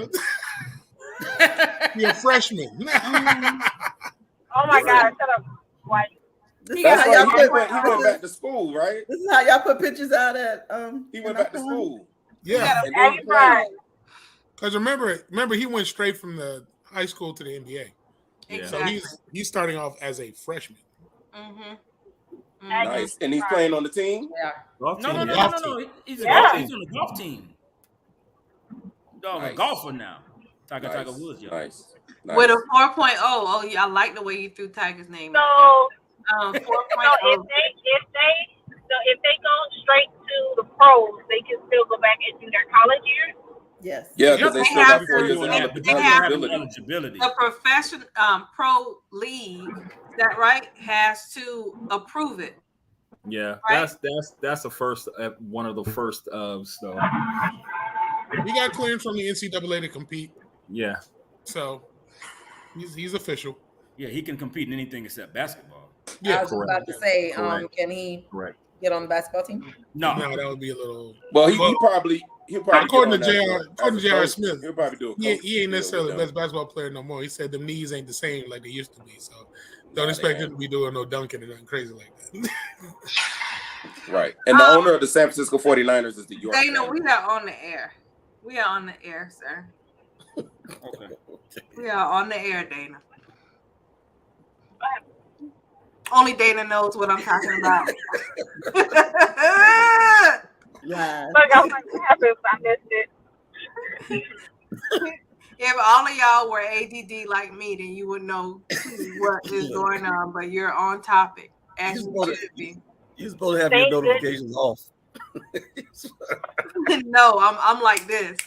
Speaker 2: He's a freshman.
Speaker 9: Oh my God! Shut up, white.
Speaker 6: He went back to school, right?
Speaker 4: This is how y'all put pictures out at.
Speaker 6: He went back to school.
Speaker 2: Yeah. Because remember, he went straight from the high school to the NBA. Exactly. So he's starting off as a freshman.
Speaker 6: Nice, and he's playing on the team.
Speaker 5: Yeah. No. He's on the golf team. Dog, a golfer now. Tiger Woods, y'all.
Speaker 6: Nice.
Speaker 1: With a 4.0. Oh, yeah, I like the way you threw Tiger's name.
Speaker 9: So,
Speaker 1: 4.0.
Speaker 9: if they go straight to the pros, they can still go back and do their college years.
Speaker 4: Yes.
Speaker 6: Yeah, because they still have 4 years of eligibility.
Speaker 1: The professional pro league, is that right, has to approve it.
Speaker 7: Yeah, right? that's the first one of the first of so.
Speaker 2: He got clearance from the NCAA to compete.
Speaker 7: Yeah.
Speaker 2: So he's official.
Speaker 5: Yeah, he can compete in anything except basketball.
Speaker 8: Yeah, I was about to say, can he get on the basketball team?
Speaker 5: No,
Speaker 2: that would be a little.
Speaker 6: Well, he'll probably
Speaker 2: according to J.R. Smith,
Speaker 6: he'll probably do it.
Speaker 2: He ain't necessarily the best basketball player no more. He said the knees ain't the same like they used to be. So don't expect him to be doing no dunking or nothing crazy like that.
Speaker 6: Right. And the owner of the San Francisco 49ers is the York.
Speaker 1: Dana, we are on the air. We are on the air, sir.
Speaker 5: Okay.
Speaker 1: We are on the air, Dana. Only Dana knows what I'm talking about.
Speaker 4: Yeah.
Speaker 9: Look, I wouldn't happen if I missed it.
Speaker 1: If all of y'all were ADD like me, then you would know what is going on. But you're on topic, as you should be.
Speaker 3: You're supposed to have your notifications off.
Speaker 1: No, I'm like this.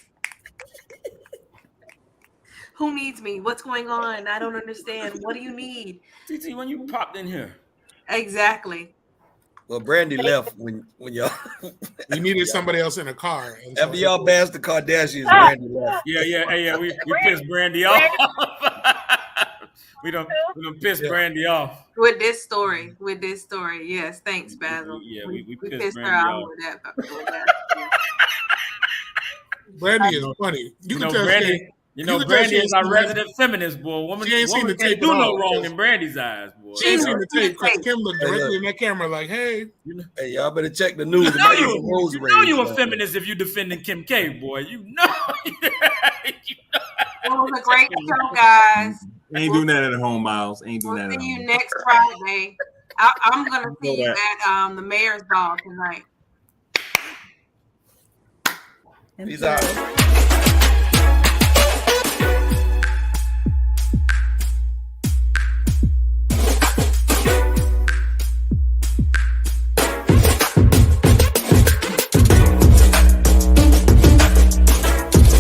Speaker 1: Who needs me? What's going on? I don't understand. What do you need?
Speaker 5: TT, when you popped in here.
Speaker 1: Exactly.
Speaker 3: Well, Brandy left when y'all.
Speaker 2: We needed somebody else in a car.
Speaker 3: After y'all bashed the Kardashians, Brandy left.
Speaker 5: Yeah. We pissed Brandy off. we don't piss Brandy off.
Speaker 1: With this story. Yes, thanks, Basil.
Speaker 5: Yeah, we
Speaker 1: pissed
Speaker 5: Brandy
Speaker 1: her
Speaker 5: off.
Speaker 1: off with that.
Speaker 2: Brandy is funny.
Speaker 5: Brandy is our resident feminist, boy. Woman can't do no wrong in Brandy's eyes, boy.
Speaker 2: She ain't seen the tape because Kim looked directly in that camera like, hey.
Speaker 3: Hey, y'all better check the news.
Speaker 5: You know you a feminist if you defending Kim K, boy. You know.
Speaker 1: It was a great show, guys.
Speaker 7: Ain't doing that at home, Miles. Ain't doing that at home.
Speaker 1: See you next Friday. I'm going to see you at the mayor's ball tonight.
Speaker 3: Peace out.